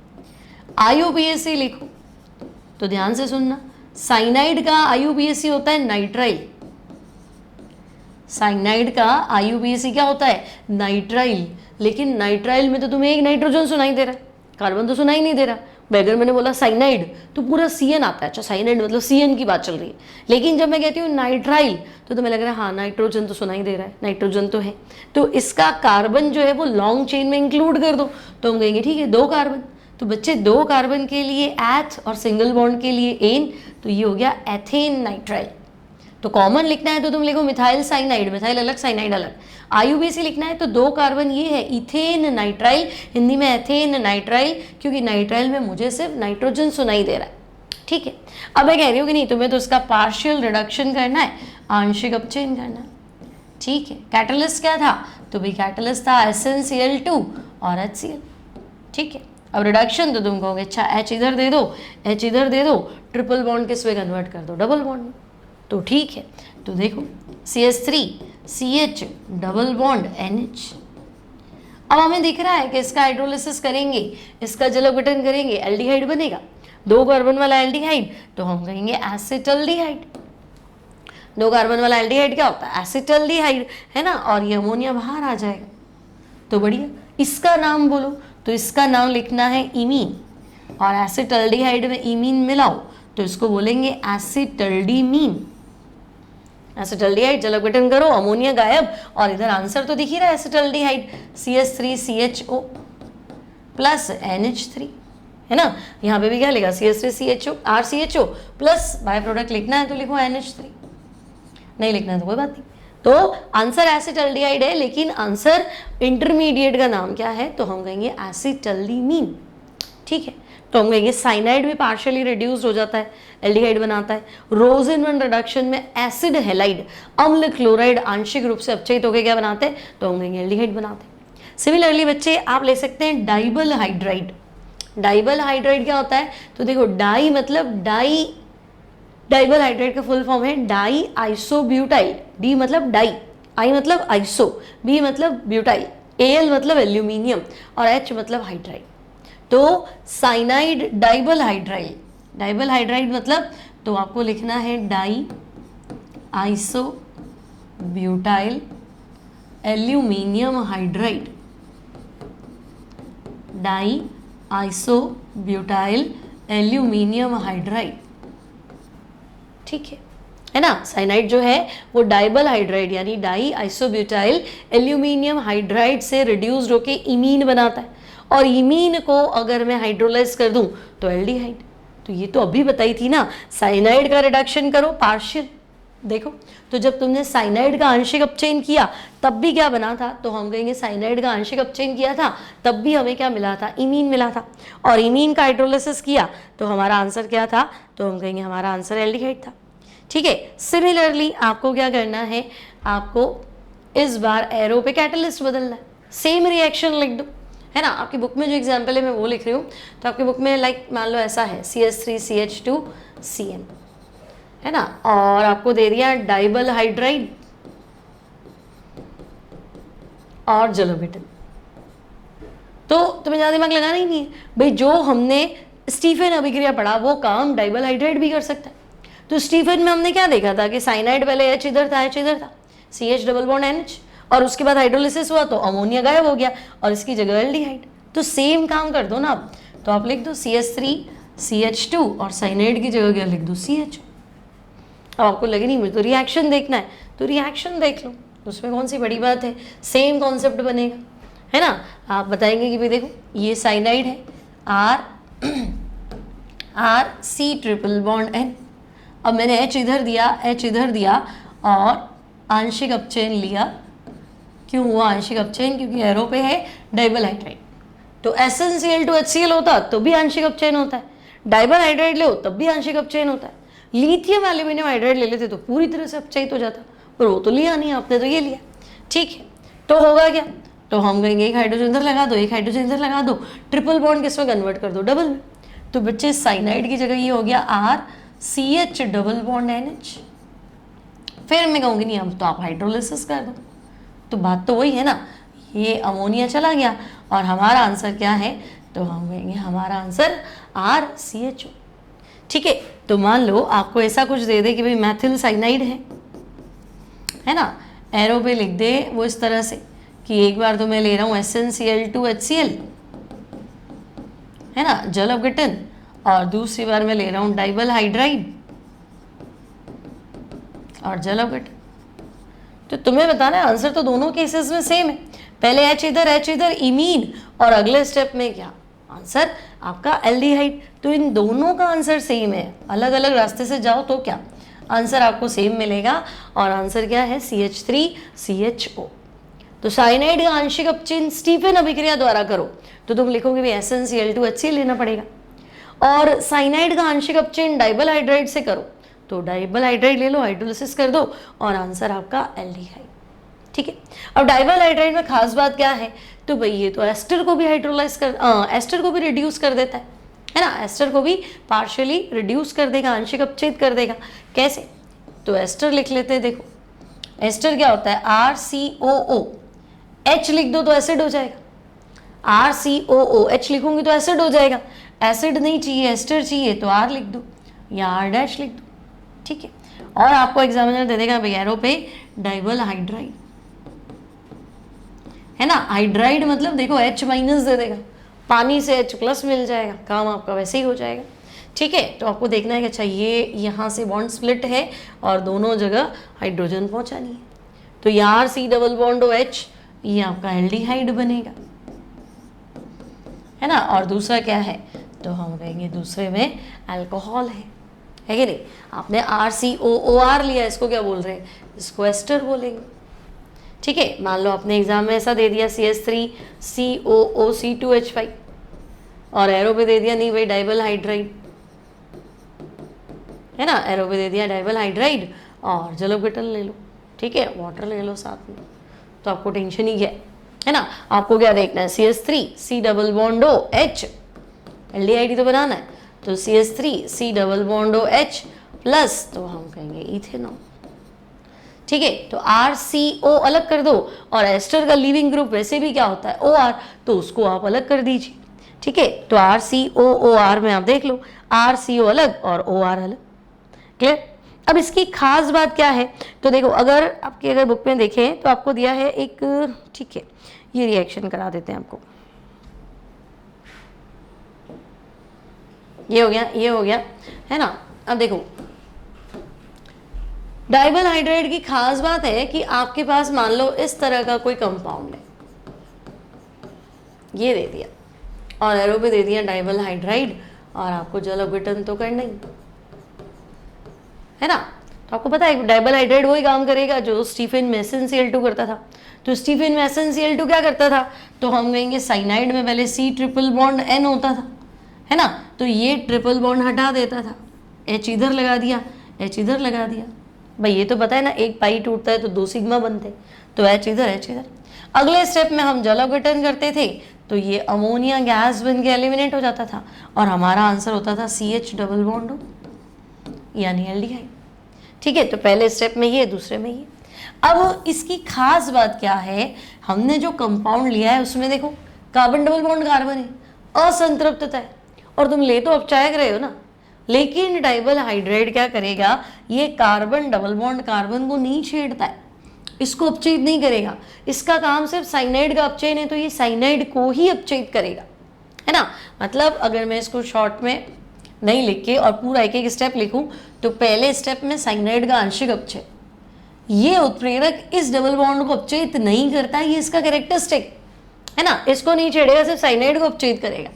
IUPAC लिखो, तो ध्यान से सुनना, साइनाइड का IUPAC होता है नाइट्राइल। साइनाइड का IUPAC क्या होता है, नाइट्राइल। लेकिन नाइट्राइल में तो तुम्हें एक नाइट्रोजन सुनाई दे रहा है, कार्बन तो सुनाई नहीं दे रहा। अगर मैंने बोला साइनाइड तो पूरा CN आता है, अच्छा साइनाइड मतलब CN की बात चल रही है। लेकिन जब मैं कहती हूँ नाइट्राइल तो तुम्हें लग रहा है हाँ नाइट्रोजन तो सुनाई दे रहा है, नाइट्रोजन तो है, तो इसका कार्बन जो है वो लॉन्ग चेन में इंक्लूड कर दो, तो हम कहेंगे ठीक है 2 कार्बन। तो बच्चे 2 कार्बन के लिए एथ और सिंगल बॉन्ड के लिए एन, तो ये हो गया एथेन नाइट्राइल। तो कॉमन लिखना है तो तुम लिखो मिथाइल साइनाइड, मिथाइल अलग साइनाइड अलग। IUPAC लिखना है तो 2 कार्बन ये है इथेन नाइट्राइल, हिंदी में एथेन नाइट्राइल, क्योंकि नाइट्राइल में मुझे सिर्फ नाइट्रोजन सुनाई दे रहा है। ठीक है, अब मैं कह रही हूँ कि नहीं तुम्हें तो इसका पार्शियल रिडक्शन करना है, आंशिक अपचयन करना है। ठीक है, कैटलिस्ट क्या था, तो भाई कैटलिस्ट था SnCl2 और HCl। ठीक है, अब रिडक्शन तो तुम कहोगे अच्छा H इधर दे दो, H इधर दे दो, ट्रिपल बॉन्ड किस में कन्वर्ट कर दो, डबल बॉन्ड में। तो ठीक है, तो देखो CH3 CH double bond NH। अब हमें दिख रहा है कि इसका हाइड्रोलिसिस करेंगे, इसका जल अपघटन करेंगे, एल्डिहाइड बनेगा, 2 कार्बन वाला एल्डिहाइड, तो हम कहेंगे एसिटल्डिहाइड। 2 कार्बन वाला एल्डिहाइड क्या होता है? एसिटल्डिहाइड, है ना, और ये अमोनिया बाहर आ जाएगा। तो बढ़िया, इसका नाम बोलो, तो इसका नाम लिखना है इमीन, और एसिटल्डिहाइड में इमीन मिलाओ तो इसको बोलेंगे एसिटल्डीमीन। एसिटल्डिहाइड जल अपघटन करो, अमोनिया गायब, और इधर आंसर तो दिख ही रहा है एसिटल्डिहाइड, CH3CHO प्लस NH3, है ना। यहाँ पे भी क्या लिखा? CH3CHO RCHO plus by product लिखना है तो लिखो NH3, नहीं लिखना है तो कोई बात नहीं। तो आंसर एसिटल्डिहाइड है, लेकिन आंसर इंटरमीडिएट का नाम क्या है? तो हम कहेंगे एसिटल्डीमीन। ठीक है, तो हम कहेंगे साइनाइड भी पार्शियली रिड्यूस्ड हो जाता है, एल्डिहाइड बनाता है। रोज़ेन-1 रिडक्शन में एसिड हैलाइड अम्ल क्लोराइड आंशिक रूप से अपचयित होकर क्या बनाते हैं? तो हम कहेंगे एल्डिहाइड बनाते हैं। सिमिलरली बच्चे आप ले सकते हैं डाइबल हाइड्राइड। डाइबल हाइड्राइड क्या होता है? तो देखो डाई मतलब डाइबल हाइड्राइड का फुल फॉर्म है डाई आइसोब्यूटाइल। डी मतलब डाई, आई मतलब आइसो, बी मतलब ब्यूटाइल, एल मतलब एल्यूमिनियम, और एच मतलब हाइड्राइड। तो cyanide DIBAL hydride, DIBAL hydride मतलब तो आपको लिखना है di iso butyl aluminium hydride, di iso butyl aluminium hydride. ठीक है ना। साइनाइड जो है वो डाइबल हाइड्राइड यानी डाई आइसोब्यूटाइल एल्यूमिनियम हाइड्राइड से रिड्यूस्ड होके इमीन बनाता है, और इमीन को अगर मैं हाइड्रोलाइज कर दूं तो एल्डिहाइड। तो ये तो अभी बताई थी ना, साइनाइड का रिडक्शन करो पार्शियल। देखो तो जब तुमने साइनाइड का आंशिक अपचयन किया तब भी क्या बना था? तो हम कहेंगे साइनाइड का आंशिक अपचयन किया था तब भी हमें क्या मिला था? इमीन मिला था। और इमीन का हाइड्रोलाइसिस किया तो हमारा आंसर क्या था? तो हम कहेंगे हमारा आंसर एल्डिहाइड था। ठीक है, सिमिलरली आपको क्या करना है? आपको इस बार एरो पे कैटलिस्ट बदलना है, सेम रिएक्शन लिख दो, है ना। आपकी बुक में जो एग्जाम्पल है मैं वो लिख रही हूँ, तो आपकी बुक में लाइक मान लो ऐसा है CH3CH2CN, है ना, और आपको दे दिया डाइबल हाइड्राइड और जल अपघटन। तो तुम्हें ज़्यादा दिमाग लगाना ही नहीं है भाई, जो हमने स्टीफन अभिक्रिया पढ़ा वो काम डाइबल हाइड्राइड भी कर सकता है। तो स्टीफन में हमने क्या देखा था कि साइनाइड पहले H इधर था, H इधर था, CH डबल बॉन्ड NH, और उसके बाद हाइड्रोलिसिस हुआ तो अमोनिया गायब हो गया और इसकी जगह एल्डिहाइड। तो सेम काम कर दो ना आप, तो आप लिख दो CH3CH2 और साइनाइड की जगह क्या लिख दो CH। अब आपको लगे नहीं मुझे तो रिएक्शन देखना है, तो रिएक्शन देख लो, उसमें कौन सी बड़ी बात है, सेम कॉन्सेप्ट बनेगा, है ना। आप बताएंगे कि भाई देखो ये साइनाइड है R C triple bond N, अब मैंने H इधर दिया और आंशिक अपचयन लिया। क्यों हुआ आंशिक अपचयन? क्योंकि एरो पे है डाइबल हाइड्राइड। तो SnCl2HCl होता तो भी आंशिक अपचयन होता है, डाइबल हाइड्राइड ले तब भी आंशिक अपचयन होता है, लिथियम एल्यूमिनियम हाइड्राइड ले लेते तो पूरी तरह से अपचयित हो जाता, पर वो तो लिया नहीं आपने, तो ये लिया। ठीक है, तो होगा क्या? तो हम कहेंगे एक हाइड्रोजन इधर लगा दो, एक हाइड्रोजन इधर लगा दो, ट्रिपल बॉन्ड किस में कन्वर्ट कर दो? डबल में। तो बच्चे साइनाइड की जगह ये हो गया RCH डबल बॉन्ड NH। फिर मैं कहूँगी नहीं अब तो आप हाइड्रोलिसिस कर दो, तो बात तो वही है ना, ये अमोनिया चला गया और हमारा आंसर क्या है? तो हम कहेंगे हमारा आंसर RCHO। ठीक है, तो मान लो आपको ऐसा कुछ दे दे कि भाई मैथिल साइनाइड है ना, एरो पे लिख दे वो इस तरह से कि एक बार तो मैं ले रहा हूँ SnCl2HCl, है ना, जल अपघटन, और दूसरी बार मैं ले रहा हूँ डाइबल हाइड्राइड और जल अपघटन। तो तुम्हें बताना है आंसर तो दोनों केसेस में सेम है, पहले H इधर इमीन, और अगले स्टेप में क्या? आंसर आपका एल्डिहाइड। तो इन दोनों का आंसर सेम है, अलग अलग रास्ते से जाओ तो क्या आंसर आपको सेम मिलेगा, और आंसर क्या है? CH3CHO। तो साइनाइड का आंशिक अपचयन स्टीफन अभिक्रिया द्वारा करो तो तुम लिखोगे भी SnCl2HCl लेना पड़ेगा, और साइनाइड का आंशिक अपचयन डाइबल हाइड्राइड से करो तो डाइबल हाइड्राइड ले लो, हाइड्रोलिसिस कर दो, और आंसर आपका एल्डिहाइड। ठीक है, अब डाइबल हाइड्राइड में खास बात क्या है? तो भाई ये तो एस्टर को भी एस्टर को भी रिड्यूस कर देता है ना, एस्टर को भी पार्शियली रिड्यूस कर देगा, आंशिक अपचयित कर देगा। कैसे? तो एस्टर लिख लेते हैं। देखो एस्टर क्या होता है? RCOO, H लिख दो तो एसिड हो जाएगा, RCOO H लिखूंगी तो एसिड हो जाएगा, एसिड नहीं चाहिए एस्टर चाहिए तो R लिख दो या R डैश लिख दो। ठीक है, और आपको एग्जामिनर दे देगा भाई एरो पे डाइबल हाइड्राइड, है ना। हाइड्राइड मतलब देखो H माइनस दे देगा, पानी से H प्लस मिल जाएगा, काम आपका वैसे ही हो जाएगा। ठीक है, तो आपको देखना है कि अच्छा ये यहाँ से बॉन्ड स्प्लिट है और दोनों जगह हाइड्रोजन पहुँचानी है, तो यार C डबल बॉन्ड OH, ये आपका एल्डिहाइड बनेगा, है ना। और दूसरा क्या है, तो हम कहेंगे दूसरे में अल्कोहल है कि नहीं। आपने RCOOR लिया, इसको क्या बोल रहे हैं, इसको एस्टर बोलेंगे। ठीक है, मान लो आपने एग्जाम में ऐसा दे दिया CH3COOC2H5 और एरो पे दे दिया नहीं भाई डाइबल हाइड्राइड, है ना, एरो पे दे दिया डाइबल हाइड्राइड और जलोगिटल ले लो, ठीक है, वाटर ले लो साथ में, तो आपको टेंशन ही क्या है ना। आपको क्या देखना है, CH3 C double bond OH, aldehyde तो बनाना है, तो CH3 C double bond OH plus, तो हम कहेंगे इथेनॉल। ठीक है, तो RCO अलग कर दो और एस्टर का लीविंग ग्रुप वैसे भी क्या होता है OR, तो उसको आप अलग कर दीजिए। ठीक है, तो RCOOR में आप देख लो, RCO अलग और OR अलग, क्लियर। अब इसकी खास बात क्या है, तो देखो अगर बुक में देखें तो आपको दिया है एक, ठीक है, ये रिएक्शन करा देते हैं आपको, ये हो गया, है ना। अब देखो डाइबल हाइड्राइड की खास बात है कि आपके पास मान लो इस तरह का कोई कंपाउंड है, ये दे दिया और एरो पे दे दिया डाइबल हाइड्राइड और आपको जलोगिटन तो करना ही है ना। तो आपको पता है डाइबल हाइड्राइड वही काम करेगा जो स्टीफन मेसन Cl2 करता था। तो स्टीफन मेसन Cl2 क्या करता था, तो हम कहेंगे साइनाइड में पहले C ट्रिपल बॉन्ड N होता था, है ना, तो ये ट्रिपल बॉन्ड हटा देता था, H इधर लगा दिया, H इधर लगा दिया, भाई ये तो पता है ना, एक पाई टूटता है तो 2 सिग्मा बनते, तो H इधर। अगले स्टेप में हम जलोगिटन करते थे, तो ये अमोनिया गैस बन के एलिमिनेट हो जाता था और हमारा आंसर होता था CH डबल बॉन्ड O, यानी एल्डिहाइड। ठीक है, तो पहले स्टेप में ये, दूसरे में ये। अब इसकी खास बात क्या है, हमने जो कंपाउंड लिया है उसमें देखो कार्बन डबल बॉन्ड कार्बन है, असंतृप्तता है, और तुम ले तो अपचायक रहे हो ना, लेकिन डाइबल हाइड्राइड क्या करेगा, ये कार्बन डबल बॉन्ड कार्बन को नहीं छेड़ता है, इसको अपचयित नहीं करेगा, इसका काम सिर्फ साइनाइड का अपचयन है, तो ये साइनाइड को ही अपचयित करेगा, है ना। मतलब अगर मैं इसको शॉर्ट में नहीं लिख के और पूरा एक एक स्टेप लिखूं, तो पहले स्टेप में साइनाइड का आंशिक अपचय, ये उत्प्रेरक इस डबल बॉन्ड को अपचयित नहीं करता, ये इसका कैरेक्टरिस्टिक है ना, इसको नहीं छेड़ेगा, सिर्फ साइनाइड को अपचयित करेगा।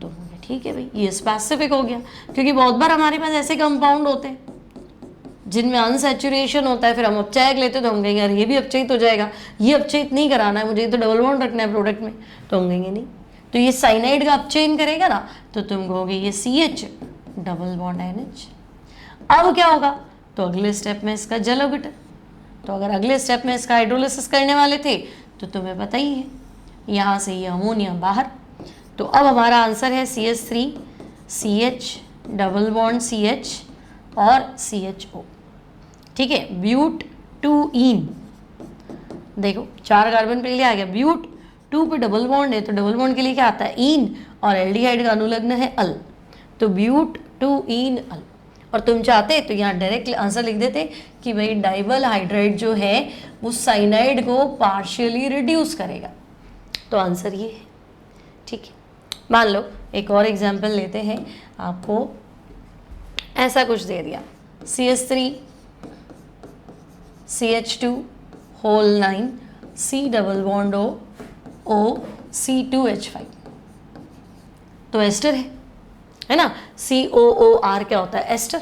तो ठीक है भाई, ये स्पेसिफिक हो गया, क्योंकि बहुत बार हमारे पास ऐसे कंपाउंड होते हैं जिनमें अनसैचुरेशन होता है, फिर हम अपचायक लेते तो हम कहेंगे यार ये भी अपचयित हो जाएगा, ये अपचयित नहीं कराना है मुझे, तो डबल बॉन्ड रखना है प्रोडक्ट में, तो हम कहेंगे नहीं, तो ये साइनाइड का अपचयन करेगा ना, तो तुम कहोगे ये CH डबल बॉन्ड NH। अब क्या होगा, तो अगले स्टेप में इसका जलोगिटन, तो अगर अगले स्टेप में इसका हाइड्रोलिसिस करने वाले थे तो तुम्हें पता ही है, यहाँ से ये अमोनिया बाहर, तो अब हमारा आंसर है CH3 CH double bond CH और CHO। ठीक है, ब्यूट 2ईन, देखो 4 कार्बन पे लिए आ गया, ब्यूट 2 पे डबल बॉन्ड है, तो डबल बॉन्ड के लिए क्या आता है ईन, और एल्डिहाइड का अनुलग्न है अल, तो ब्यूट 2ईन अल। और तुम चाहते तो यहाँ डायरेक्ट आंसर लिख देते कि भाई डाइबल हाइड्राइड जो है वो साइनाइड को पार्शियली रिड्यूस करेगा, तो आंसर ये है। ठीक है, मान लो एक और एग्जाम्पल लेते हैं, आपको ऐसा कुछ दे दिया CH3 CH2 whole 9 C double bond O C2H5, तो एस्टर है ना, COOR क्या होता है एस्टर।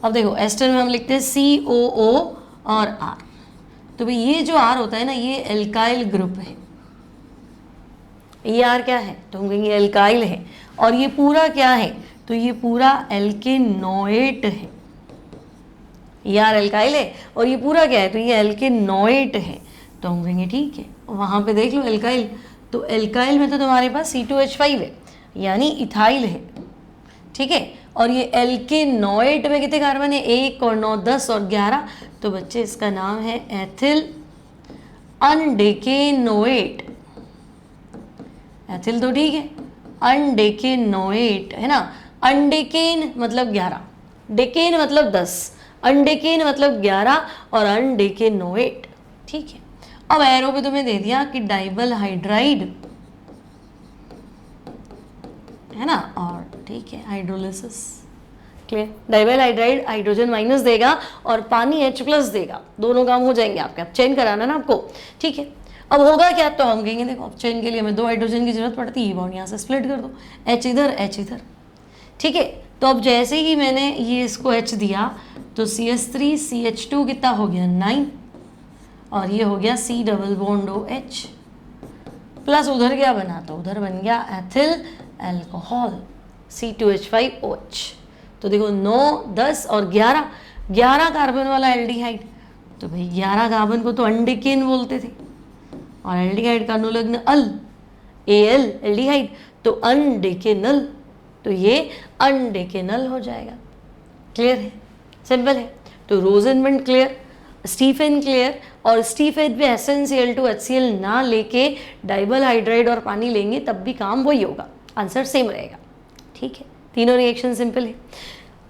अब देखो एस्टर में हम लिखते हैं COO और R, तो भाई ये जो R होता है ना, ये एल्काइल ग्रुप है, ये R क्या है, तो हम कहेंगे एल्काइल है, और ये पूरा क्या है, तो ये पूरा एल्केनोएट है, ये R एल्काइल है और ये पूरा क्या है, तो ये एल्केनोएट है, तो हम कहेंगे ठीक है। वहाँ पे देख लो एल्काइल, तो एल्काइल में तो तुम्हारे पास C2H5 है, यानी इथाइल है, ठीक है, और ये एल्केनोएट में कितने कार्बन है, 1 और 9 10 और 11, तो बच्चे इसका नाम है एथिल अनडेकेनोएट। एथिल तो ठीक है, अनडेकेनोएट है ना, अनडेकेन मतलब 11, डेकेन मतलब 10, अनडेकेन मतलब 11 और अनडेकेनोएट, ठीक है। अब एरो पे तुम्हें दे दिया कि डाइबल हाइड्राइड है ना, और ठीक है hydrolysis, clear. DIBAL hydride hydrogen minus देगा और पानी H+ देगा, दोनों काम हो जाएंगे आपके। अब चेन कराना ना आपको, ठीक है। अब होगा क्या, तो हम कहेंगे देखो अब चेन के लिए हमें 2 हाइड्रोजन की जरूरत पड़ती है, ये बॉन्ड यहाँ से स्प्लिट कर दो, H इधर H इधर, ठीक है। तो अब जैसे ही मैंने ये इसको H दिया तो CH3 CH2 कितना हो गया 9, और ये हो गया C double bond OH plus उधर क्या बना, तो उधर बन गया एथिल अल्कोहल C2H5OH। तो देखो 9, 10 और 11 कार्बन वाला एल्डिहाइड, तो भाई 11 कार्बन को तो अनडेकेन बोलते थे, और एल्डिहाइड का अनुलग्न अल Al एल्डिहाइड, तो अनडेकेनल, तो ये अनडेकेनल हो जाएगा। क्लियर है, सिंपल है। तो रोजेनबर्ग क्लियर, स्टीफेन क्लियर, और स्टीफेन पे SnCl2HCl ना लेके डाइबल हाइड्राइड और पानी लेंगे तब भी काम वही होगा, आंसर सेम रहेगा, ठीक है। तीनों रिएक्शन सिंपल है।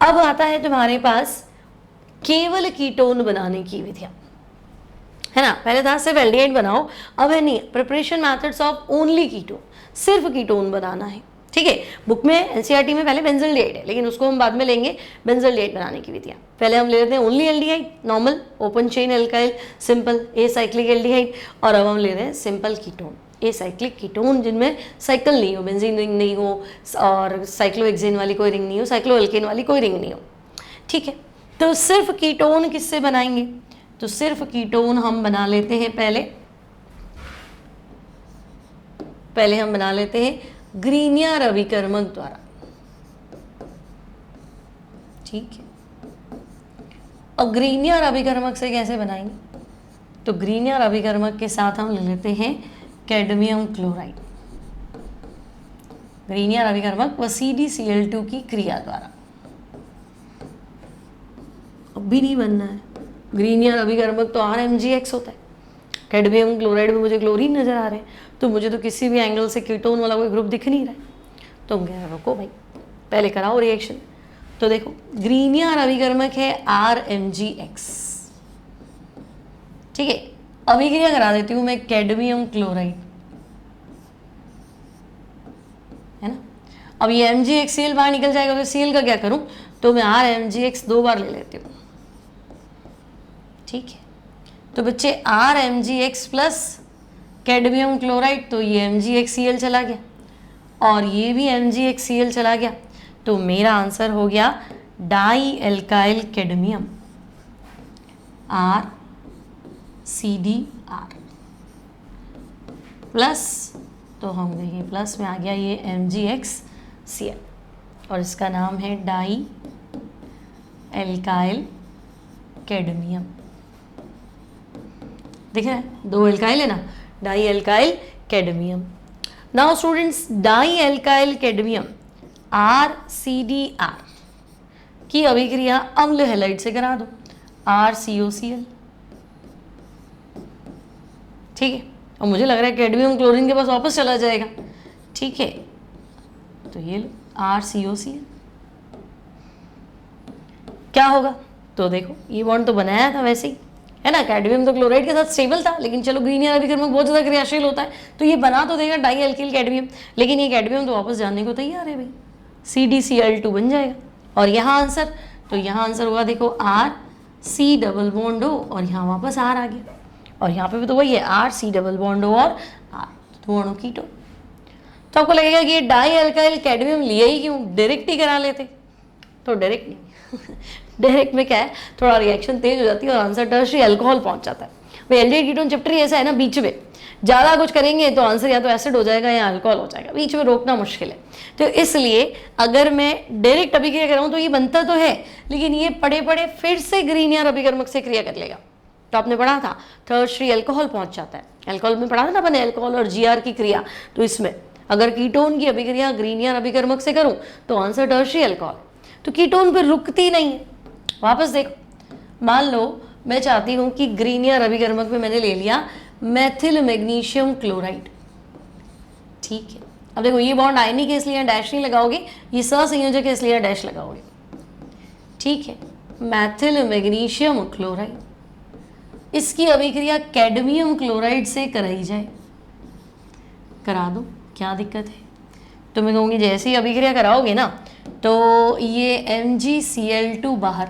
अब आता है तुम्हारे पास केवल कीटोन बनाने की विधियां, है ना। पहले था सिर्फ एल्डिहाइड बनाओ, अब है नहीं, preparation methods of only ketone, सिर्फ कीटोन बनाना है, ठीक है। बुक में एनसीईआरटी में पहले बेंजल्डिहाइड है, लेकिन उसको हम बाद में लेंगे बेंजल्डिहाइड बनाने की विधियां। पहले हम ले लेते हैं only aldehyde, normal open chain alkyl simple acyclic aldehyde, और अब हम ले रहे हैं सिंपल कीटोन एसाइक्लिक कीटोन, जिनमें साइकिल नहीं हो, बेंजीन रिंग नहीं हो, और साइक्लोहेक्सेन वाली कोई रिंग नहीं हो, साइक्लोएल्केन वाली कोई रिंग नहीं हो, ठीक है। तो सिर्फ कीटोन किससे बनाएंगे, तो सिर्फ कीटोन हम बना लेते हैं पहले हम बना लेते हैं ग्रीनियर अभिकर्मक द्वारा, ठीक है। अब ग्रीनियर अभिकर्मक से कैसे बनाएंगे, तो ग्रीनियर अभिकर्मक के साथ हम ले लेते हैं कैडमियम क्लोराइड, ग्रीनियर अभिकर्मक व CdCl2 की क्रिया द्वारा। अब भी नहीं बनना है, ग्रीनियर अभिकर्मक तो RMgX होता है, कैडमियम क्लोराइड में मुझे क्लोरीन नजर आ रहे हैं, तो मुझे तो किसी भी एंगल से कीटोन वाला कोई ग्रुप दिख नहीं रहा है। तो हम कह रहे रुको भाई, पहले कराओ रिएक्शन। तो देखो ग्रीनियर अभिकर्मक है RMgX, ठीक है। अभिक्रिया करा देती हूँ मैं कैडमियम क्लोराइड, है ना। अब ये MgXCl बाहर निकल जाएगा, तो Cl का क्या करूं, तो मैं RMgX 2 बार ले लेती हूँ, ठीक है। तो बच्चे RMgX प्लस कैडमियम क्लोराइड, तो ये MgXCl चला गया और ये भी MgXCl चला गया, तो मेरा आंसर हो गया di alkyl cadmium RCdR plus, तो हम देखिए प्लस में आ गया ये MgXCl, और इसका नाम है डाई एल्काइल कैडमियम। दिख रहा है, 2 एल्काइल है ना, di alkyl cadmium. Now students, di alkyl cadmium RCdR की अभिक्रिया अम्ल हैलाइड से करा दो, RCOCl, ठीक है। और मुझे लग रहा है कैडमियम क्लोरीन के पास वापस चला जाएगा, ठीक है। तो ये लो RCOCl, क्या होगा, तो देखो ये बॉन्ड तो बनाया था वैसे ही, है ना। कैडमियम तो क्लोराइड के साथ स्टेबल था, लेकिन चलो ग्रीनियर अभिकर्मक बहुत ज़्यादा क्रियाशील होता है, तो ये बना तो देगा डाई एल्किल कैडमियम, लेकिन ये कैडमियम तो वापस जाने को तैयार है भाई, CdCl2 बन जाएगा। और यहाँ आंसर, तो यहाँ आंसर होगा देखो RC डबल बॉन्ड O, और यहाँ वापस R आ गया, और यहाँ पे भी तो वही है RC डबल बॉन्ड O और R, तो अणु कीटोन। तो आपको लगेगा कि ये डाई एल्काइल कैडमियम लिया ही क्यों, डायरेक्ट ही करा लेते, तो डायरेक्ट नहीं डायरेक्ट में क्या है, थोड़ा रिएक्शन तेज हो जाती है और आंसर टर्शियरी अल्कोहल पहुंच जाता है। भाई एल्डिहाइड कीटोन चैप्टर ही ऐसा है ना, बीच में ज़्यादा कुछ करेंगे तो आंसर या तो एसिड हो जाएगा या अल्कोहल हो जाएगा, बीच में रोकना मुश्किल है। तो इसलिए अगर मैं डायरेक्ट अभिक्रिया कराऊँ तो ये बनता तो है, लेकिन ये पड़े पड़े फिर से ग्रीनियर अभिकर्मक से क्रिया कर लेगा। तो आपने पढ़ा था टर्शियरी अल्कोहल पहुंच जाता है, अल्कोहल में पढ़ा था ना अपने अल्कोहल और GR की क्रिया। तो इसमें अगर कीटोन की अभिक्रिया ग्रीनियर अभिकर्मक से करूँ तो आंसर टर्शियरी अल्कोहल, तो कीटोन पर रुकती नहीं है। वापस देखो, मान लो मैं चाहती हूँ कि ग्रीनियर अभिकर्मक में मैंने ले लिया मेथिल मैग्नीशियम क्लोराइड, ठीक है। अब देखो ये बॉन्ड आयनिक है इसलिए डैश नहीं लगाओगे, ये सहसंयोजक है इसलिए डैश लगाओगे, ठीक है। मैथिल मैग्नीशियम क्लोराइड, इसकी अभिक्रिया कैडमियम क्लोराइड से कराई जाए, करा दो, क्या दिक्कत है। तो मैं कहूँगी जैसे ही अभिक्रिया कराओगे ना तो ये MgCl2 बाहर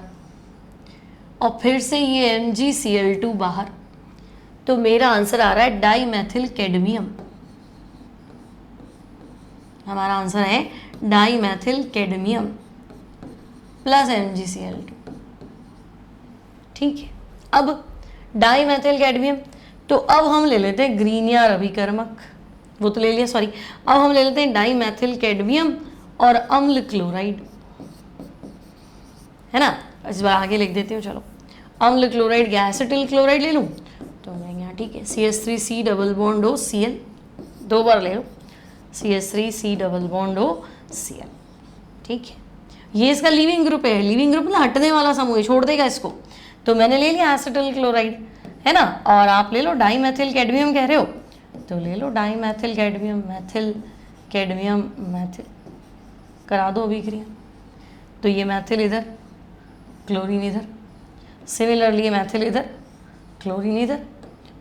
और फिर से ये MgCl2 बाहर, तो मेरा आंसर आ रहा है डाई मैथिल कैडमियम। हमारा आंसर है di methyl cadmium plus MgCl2। ठीक है, अब डाई मैथिल कैडमियम, तो अब हम ले लेते हैं ग्रीनियर अभिकर्मक, वो तो ले लिया, सॉरी। अब हम ले लेते हैं डाई मैथिल कैडमियम और अम्ल क्लोराइड, है ना। इस बार आगे लिख देती हूँ, चलो। अम्ल क्लोराइड या एसिटिल क्लोराइड ले लूँ तो मैं यहाँ, ठीक है, CH3C double bond O Cl, 2 बार ले लो, CH3C double bond O Cl। ठीक है, ये इसका लीविंग ग्रुप है, लीविंग ग्रुप ना हटने वाला समूह है, छोड़ देगा इसको। तो मैंने ले लिया एसिटिल क्लोराइड, है ना, और आप ले लो डाई मैथिल कैडमियम कह रहे हो तो ले लो di methyl cadmium, methyl cadmium methyl, करा दो अभिक्रिया। तो ये मैथिल इधर, क्लोरीन इधर, सिमिलरली ये मैथिल इधर, क्लोरीन इधर।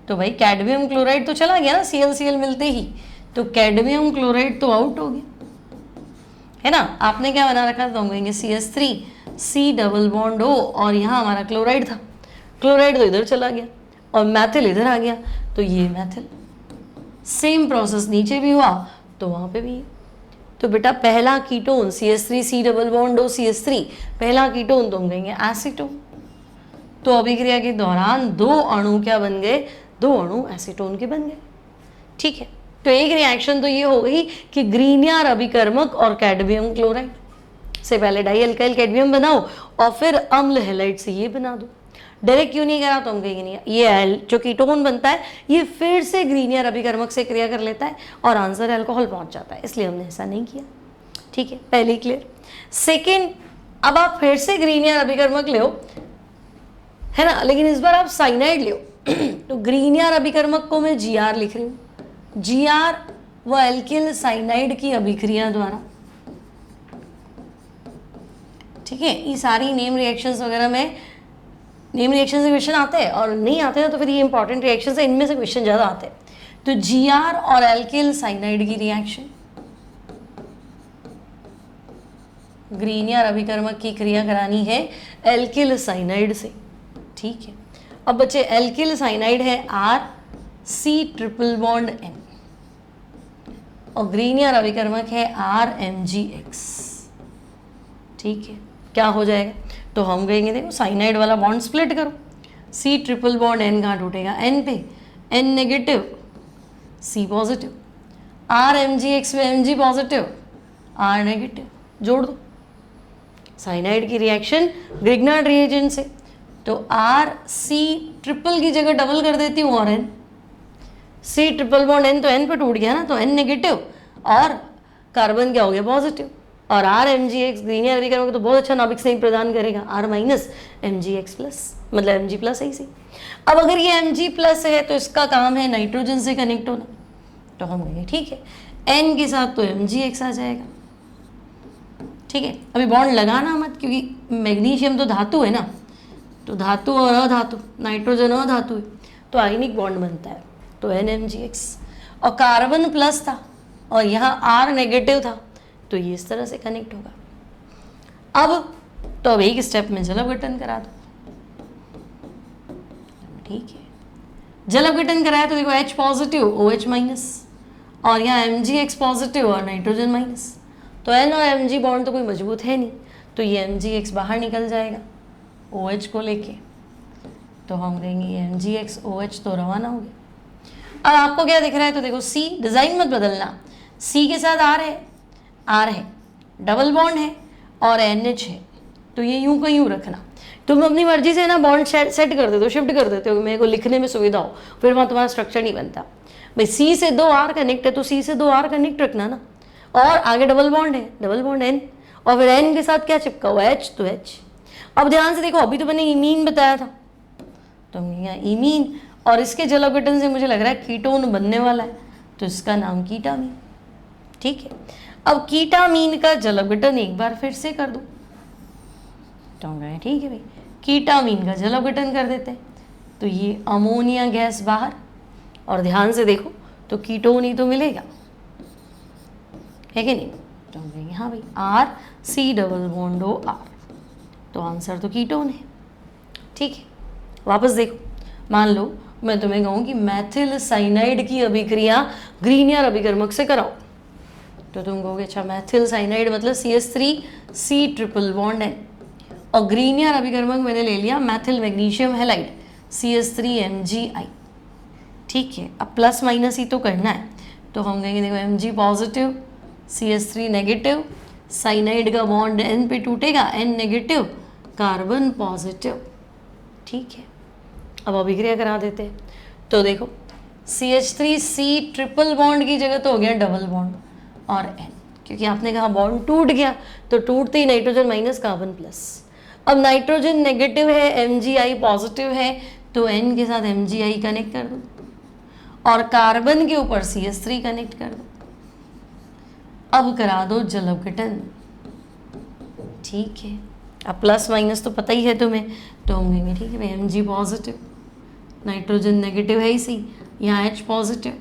तो भाई कैडमियम क्लोराइड तो चला गया ना ClCl मिलते ही, तो कैडमियम क्लोराइड तो आउट हो गया, है ना। आपने क्या बना रखा था, तो हम कहेंगे CH3C डबल बॉन्ड O और यहाँ हमारा क्लोराइड था, क्लोराइड तो इधर चला गया और मैथिल इधर आ गया, तो ये मैथिल। सेम प्रोसेस नीचे भी हुआ तो वहाँ पे भी। तो बेटा पहला ketone CH3C double bond O CH3, पहला कीटोन तो हम कहेंगे एसीटोन। तो अभिक्रिया के दौरान 2 अणु क्या बन गए, 2 अणु एसीटोन के बन गए। ठीक है, तो एक रिएक्शन तो ये हो गई कि ग्रीनियर अभिकर्मक और कैडमियम क्लोराइड से पहले डाई अल्काइल कैडमियम बनाओ और फिर अम्ल हैलाइड से ये बना दो। डायरेक्ट क्यों नहीं करा, तो हम कहेंगे नहीं, ये जो कीटोन बनता है ये फिर से ग्रीनियर अभिकर्मक से क्रिया कर लेता है और आंसर अल्कोहल पहुंच जाता है, इसलिए हमने ऐसा नहीं किया। ठीक है, पहले क्लियर। सेकेंड, अब आप फिर से ग्रीनियर अभिकर्मक ले, है ना, लेकिन इस बार आप साइनाइड ले। तो ग्रीनियर अभिकर्मक को मैं Gr लिख रही हूँ, Gr व एल्किल साइनाइड की अभिक्रिया द्वारा। ठीक है, ये सारी नेम रिएक्शंस वगैरह में, नेम रिएक्शन से क्वेश्चन आते हैं और नहीं आते हैं तो फिर ये इंपॉर्टेंट रिएक्शन है, इनमें से क्वेश्चन ज़्यादा आते हैं। तो Gr और एल्किल साइनाइड की रिएक्शन, ग्रीनियर अभिकर्मक की क्रिया करानी है एल्किल साइनाइड से। ठीक है, अब बच्चे एल्किल साइनाइड है RC ट्रिपल बॉन्ड N और ग्रीनियर अभिकर्मक है RMgX। ठीक है, क्या हो जाएगा, तो हम कहेंगे देखो साइनाइड वाला बॉन्ड स्प्लिट करो, C ट्रिपल बॉन्ड N कहाँ टूटेगा, N पे, N negative C positive, RMgX में Mg पॉजिटिव R नेगेटिव, जोड़ दो। साइनाइड की रिएक्शन ग्रिग्नार्ड रिएजेंट से, तो RC ट्रिपल की जगह डबल कर देती हूँ और N, C triple bond N तो N पे टूट गया ना, तो N नेगेटिव और कार्बन क्या हो गया पॉजिटिव, और RMgX ग्रीनियर अभिकर्मक तो बहुत अच्छा नाभिक स्नेह प्रदान करेगा, R माइनस MgX प्लस, मतलब Mg प्लस है इसी। अब अगर ये Mg प्लस है तो इसका काम है नाइट्रोजन से कनेक्ट होना, तो हम कहेंगे ठीक है N के साथ तो MgX आ जाएगा। ठीक है, अभी बॉन्ड लगाना मत क्योंकि मैग्नीशियम तो धातु है ना, तो धातु और अधातु, नाइट्रोजन अधातु है तो आयनिक बॉन्ड बनता है, तो NMgX, और कार्बन प्लस था और यहाँ R नेगेटिव था तो ये इस तरह से कनेक्ट होगा। अब एक स्टेप में जल अपघटन करा दो। ठीक है, जल अपघटन कराया तो देखो H पॉजिटिव OH माइनस और यहाँ MgX पॉजिटिव और नाइट्रोजन माइनस, तो N और Mg बॉन्ड तो कोई मजबूत है नहीं, तो ये MgX बाहर निकल जाएगा OH को लेके, तो हम कहेंगे MgX OH तो रवाना हो गया। अब आपको क्या दिख रहा है, तो देखो C, डिज़ाइन मत बदलना, C के साथ R है, डबल बॉन्ड है और NH है, तो ये यूं का यूं रखना। तुम अपनी मर्जी से ना बॉन्ड सेट कर देते हो, शिफ्ट कर देते हो, मेरे को लिखने में सुविधा हो, फिर वहाँ तुम्हारा स्ट्रक्चर नहीं बनता। भाई C से 2 R कनेक्ट है तो C से 2 R कनेक्ट रखना ना, और आगे डबल बॉन्ड है, डबल बॉन्ड N, और फिर N के साथ क्या चिपका हुआ H, तो H। अब ध्यान से देखो, अभी तो मैंने इमीन बताया था, तो हमने यहाँ इमीन, और इसके जल अपघटन से मुझे लग रहा है कीटोन बनने वाला है, तो इसका नाम कीटामीन। ठीक है, अब कीटामीन का जल अपघटन एक बार फिर से कर दो, तो ठीक है भाई, कीटामीन का जल अपघटन कर देते हैं, तो ये अमोनिया गैस बाहर, और ध्यान से देखो तो कीटोन ही तो मिलेगा, है कि नहीं? तो हम कहेंगे हाँ भाई R C double bond O R, तो आंसर तो कीटोन है। ठीक है, वापस देखो, मान लो मैं तुम्हें कहूँ कि मैथिल साइनाइड की अभिक्रिया ग्रीनियर अभिकर्मक से कराओ, तो तुम कहोगे अच्छा मैथिल साइनाइड मतलब CH3C ट्रिपल बॉन्ड है, और ग्रीनियर अभिकर्मक मैंने ले लिया मैथिल मैग्नीशियम हैलाइड CH3MgI। ठीक है, अब प्लस माइनस ही तो करना है, तो हम कहेंगे देखो Mg positive CH3 negative, cyanide का बॉन्ड N पे टूटेगा, N नेगेटिव, कार्बन पॉजिटिव। ठीक है, अब अभिक्रिया करा देते हैं, तो देखो CH3C ट्रिपल बॉन्ड की जगह तो हो गया डबल बॉन्ड और N, क्योंकि आपने कहा बॉन्ड टूट गया, तो टूटते ही नाइट्रोजन माइनस कार्बन प्लस। अब नाइट्रोजन नेगेटिव है, MgI पॉजिटिव है, तो N के साथ MgI कनेक्ट कर दो और कार्बन के ऊपर CH3 कनेक्ट कर दो। अब करा दो जल अपघटन। ठीक है, अब प्लस माइनस तो पता ही है तुम्हें, तो हम कहेंगे ठीक है भाई Mg पॉजिटिव, नाइट्रोजन नेगेटिव है इसी, यहाँ H पॉजिटिव,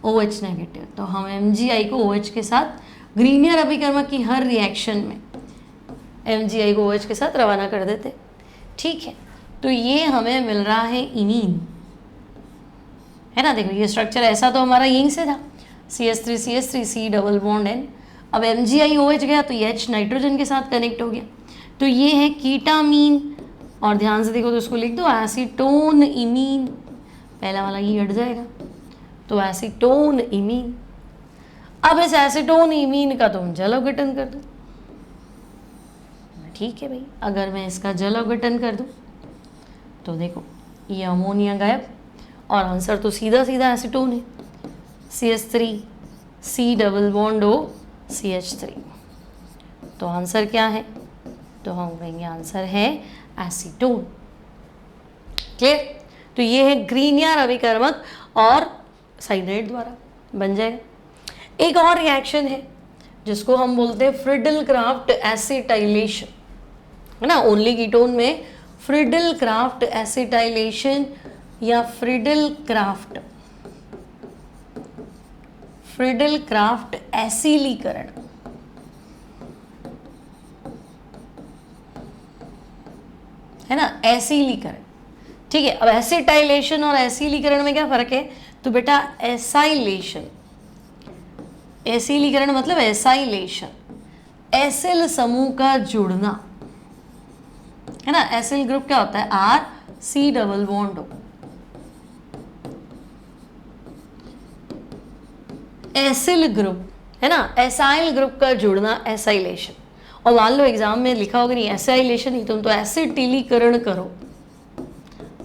OH नेगेटिव, तो हम MgI को OH के साथ ग्रीनियर अभिकर्मक की हर रिएक्शन में MgI को OH के साथ रवाना कर देते। ठीक है, तो ये हमें मिल रहा है इमीन, है ना? देखो ये स्ट्रक्चर ऐसा तो हमारा यहीं से था, CH3 डबल बॉन्ड N, अब MgI OH गया तो ये H नाइट्रोजन के साथ कनेक्ट हो गया, तो ये है कीटामीन, और ध्यान से देखो तो इसको लिख दो एसीटोन इमीन, पहला वाला ये हट जाएगा, तो एसीटोन इमीन। अब इस एसीटोन इमीन का तुम जल अपघटन कर दो। ठीक है भाई, अगर मैं इसका जल अपघटन कर दूं तो देखो ये अमोनिया गायब, और आंसर तो सीधा सीधा एसीटोन है, CH3C double bond O CH3, तो आंसर क्या है? तो हम कहेंगे आंसर है एसीटोन। क्लियर? तो ये है ग्रीनियर अभिकर्मक और साइनाइड द्वारा बन जाएगा। एक और रिएक्शन है जिसको हम बोलते हैं फ्रिडल क्राफ्ट एसिटाइलेशन, है ना? ओनली कीटोन में फ्रिडल क्राफ्ट एसिटाइलेशन या फ्रिडल क्राफ्ट एसिलीकरण, है ना? एसिलीकरण। ठीक है, अब एसिटाइलेशन और एसिलीकरण में क्या फर्क है? तो बेटा एसाइलेशन, एसिलीकरण मतलब एसाइलेशन, एसिल समूह का जुड़ना, है ना? एसिल ग्रुप क्या होता है? RC double bond O, acyl group, है ना? एसाइल ग्रुप का जुड़ना एसाइलेशन। और मान लो एग्जाम में लिखा होगा नहीं एसाइलेशन ही, तुम तो एसिटिलीकरण करो,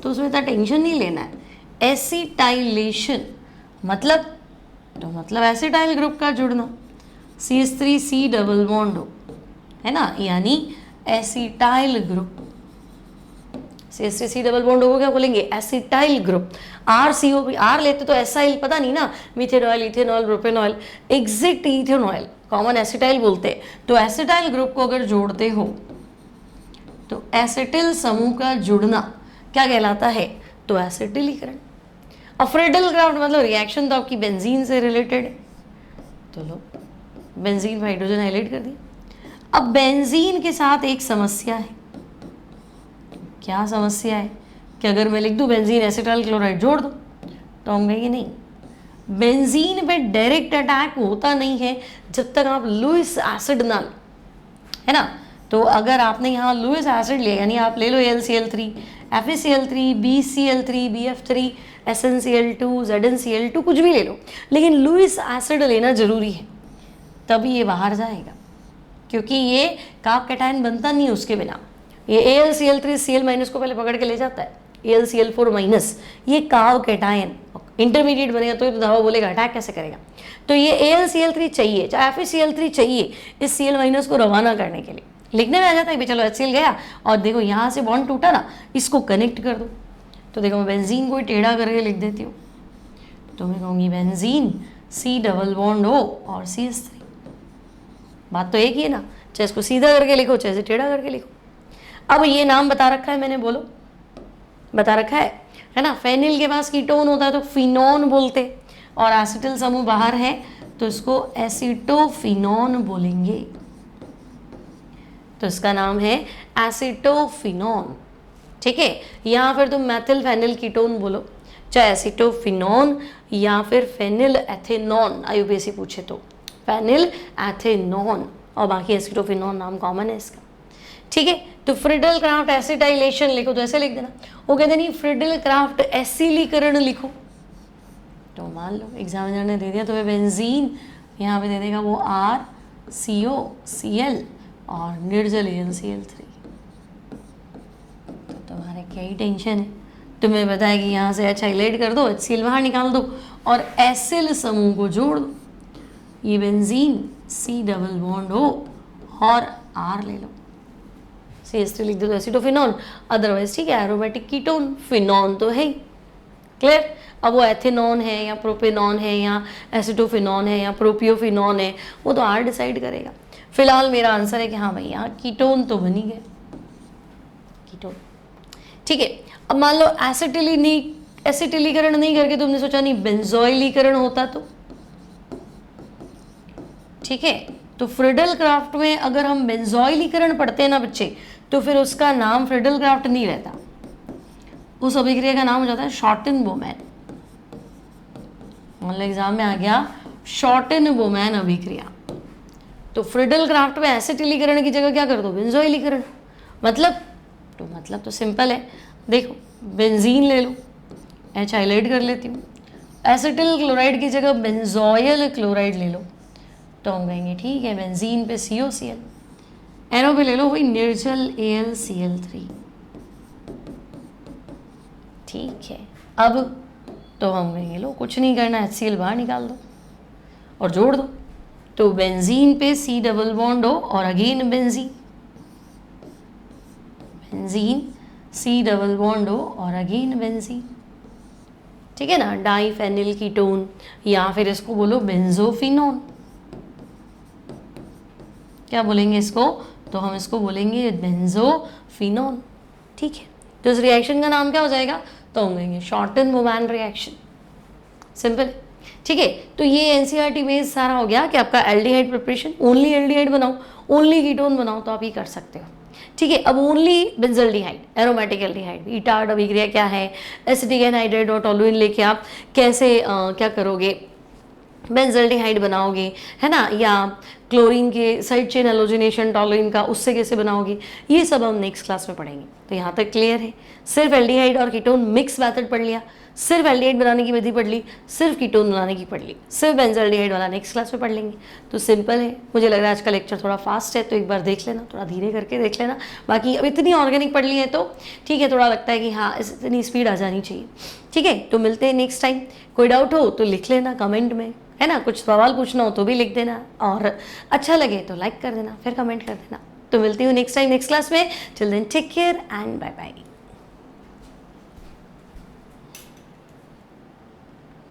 तो उसमें इतना टेंशन नहीं लेना है। एसिटाइलेशन मतलब तो मतलब एसिटाइल ग्रुप का जुड़ना, CH3C डबल बॉन्ड हो, है ना? यानी acetyl group, CH3C double bond हो क्या बोलेंगे? Acetyl group. RCOP, R लेते तो एसाइल पता नहीं ना, methanol, ethanol, propanol, exit ethanol, common acetyl बोलते हैं। तो एसिटाइल ग्रुप को अगर जोड़ते हो तो एसिटिल समूह का जुड़ना क्या कहलाता है? तो एसिटिलीकरण। अब फ्रिडल क्राफ्ट मतलब रिएक्शन तो आपकी बेंजीन से रिलेटेड है, तो लो बेंजीन हाइड्रोजन हाईलाइट कर दिया। अब बेंजीन के साथ एक समस्या है। क्या समस्या है? कि अगर मैं लिख दूं बेंजीन एसिटाइल क्लोराइड जोड़ दो, तो हम कहेंगे नहीं, बेंजीन पे डायरेक्ट अटैक होता नहीं है जब तक आप लुइस एसिड ना लो, है ना? तो अगर आपने यहाँ लुइस एसिड लिया, यानी आप ले लो AlCl3, FeCl3, BCl3, BF3, SnCl2, ZnCl2, कुछ भी ले लो, लेकिन लुइस एसिड लेना जरूरी है, तभी ये बाहर जाएगा, क्योंकि ये कार्ब कैटायन बनता नहीं उसके बिना। ये AlCl3 Cl- को पहले पकड़ के ले जाता है, AlCl4-, ये कार्ब कैटायन इंटरमीडिएट बनेगा तो दवा बोलेगा अटैक कैसे करेगा। तो ये AlCl3 चाहिए, चाहे FeCl3 चाहिए इस Cl- को रवाना करने के लिए। लिखने में आ जाता है कि चलो HCl गया और देखो यहाँ से बॉन्ड टूटा ना, इसको कनेक्ट कर दो। तो देखो मैं बेंजीन को टेढ़ा करके लिख देती हूँ, तो मैं कहूँगी benzene C double bond O और CH3। बात तो एक ही है ना, चाहे इसको सीधा करके लिखो चाहे इसे टेढ़ा करके लिखो। अब ये नाम बता रखा है मैंने, बोलो बता रखा है ना। फेनिल के पास कीटोन होता है तो फिनोन बोलते, और एसिटिल समूह बाहर है तो इसको एसिटोफिनोन बोलेंगे, तो इसका नाम है एसिटोफिनोन। ठीक है, या फिर तुम मैथिल फेनिल कीटोन बोलो, चाहे एसिटोफिनोन या फिर फेनिल एथेनॉन, आईयूपीएससी पूछे तो फेनिल एथेनॉन, और बाकी एसिटोफिनोन नाम कॉमन है इसका। ठीक है, तो फ्रिडल क्राफ्ट एसिटाइलेशन लिखो तो ऐसे लिख देना। वो कहते नहीं फ्रिडल क्राफ्ट एसिलीकरण लिखो, तो मान लो एग्जामिनर ने दे दिया तो बेंजीन, यहाँ पे दे देगा वो RCOCl और निर्जल AlCl3। तो तुम्हारे क्या ही टेंशन है, तुम्हें पता है कि यहाँ से H हाईलाइट कर दो, HCl बाहर निकाल दो और एसिल समूह को जोड़ दो। ये benzene C double bond O और R ले लो, CH3 लिख दो तो एसिटोफिनॉन, अदरवाइज ठीक है एरोमेटिक कीटोन, फिनॉन तो है ही। क्लियर। अब वो एथेनॉन है या प्रोपेनॉन है या एसिटोफिनॉन है या प्रोपियोफिनॉन है, वो तो R डिसाइड करेगा। फिलहाल मेरा आंसर है कि हाँ भाई यहाँ कीटोन तो बनी गए, कीटोन। ठीक है, अब मान लो एसिटिलीकरण नहीं करके तुमने सोचा नहीं बेंजोइलीकरण होता तो, ठीक है, तो फ्रिडल क्राफ्ट में अगर हम बेंजोइलीकरण पढ़ते हैं ना बच्चे, तो फिर उसका नाम फ्रिडल क्राफ्ट नहीं रहता, उस अभिक्रिया का नाम हो जाता है शॉर्टन-बोमैन। मतलब एग्जाम में आ गया शॉर्टन-बोमैन अभिक्रिया, तो फ्रिडल क्राफ्ट में एसिटिलीकरण की जगह क्या कर दो, बेंजोइलीकरण। मतलब तो सिंपल है, देखो बेंजीन ले लो, H हाईलाइट कर लेती हूँ, एसिटिल क्लोराइड की जगह बेंजोइल क्लोराइड ले लो, तो हम कहेंगे ठीक है बेंजीन पे COCl, एरो पे ले लो वही निर्जल AlCl3। ठीक है, अब तो हम कहेंगे लो कुछ नहीं करना, HCl बाहर निकाल दो और जोड़ दो, तो बेंजीन पे C डबल बॉन्ड O और again benzene C double bond O और अगेन बेंजीन। ठीक है ना, डाइफेनिल कीटोन, या फिर इसको बोलो बेंजोफिनोन। क्या बोलेंगे इसको, तो हम इसको बोलेंगे बेंजोफिनोन। ठीक है, तो इस रिएक्शन का नाम क्या हो जाएगा, तो हम कहेंगे शॉर्टन-बोमैन रिएक्शन। सिंपल। ठीक है, तो ये एनसीईआरटी बेस सारा हो गया कि आपका एल्डिहाइड प्रिपरेशन, ओनली एल्डिहाइड बनाओ, ओनली कीटोन बनाओ तो आप ये कर सकते हो। ठीक है, अब ओनली बेंजल्डिहाइड, एरोमेटिक एल्डिहाइड, ईटार्ड अभिक्रिया क्या है, एसिटिक एनहाइड्राइड और टोलुइन लेके आप कैसे क्या करोगे, बेंजल्डिहाइड बनाओगे, है ना, या क्लोरीन के साइड चेन हेलोजिनेशन टोलुइन का, उससे कैसे बनाओगे, ये सब हम नेक्स्ट क्लास में पढ़ेंगे। तो यहाँ तक क्लियर है, सिर्फ एल्डिहाइड और कीटोन मिक्स मेथड पढ़ लिया, सिर्फ एल्डिहाइड बनाने की विधि पढ़ ली, सिर्फ कीटोन बनाने की पढ़ ली, सिर्फ बेंजल्डिहाइड वाला नेक्स्ट क्लास में पढ़ लेंगे। तो सिंपल है, मुझे लग रहा है आज का लेक्चर थोड़ा फास्ट है, तो एक बार देख लेना, थोड़ा धीरे करके देख लेना। बाकी अब इतनी ऑर्गेनिक पढ़ ली है तो ठीक है, थोड़ा लगता है कि हाँ इतनी स्पीड आ जानी चाहिए। ठीक है, तो मिलते हैं नेक्स्ट टाइम। कोई डाउट हो तो लिख लेना कमेंट में, है ना, कुछ सवाल पूछना हो तो भी लिख देना, और अच्छा लगे तो लाइक कर देना, फिर कमेंट कर देना। तो मिलती हूँ नेक्स्ट टाइम नेक्स्ट क्लास में। Till then take care and bye bye.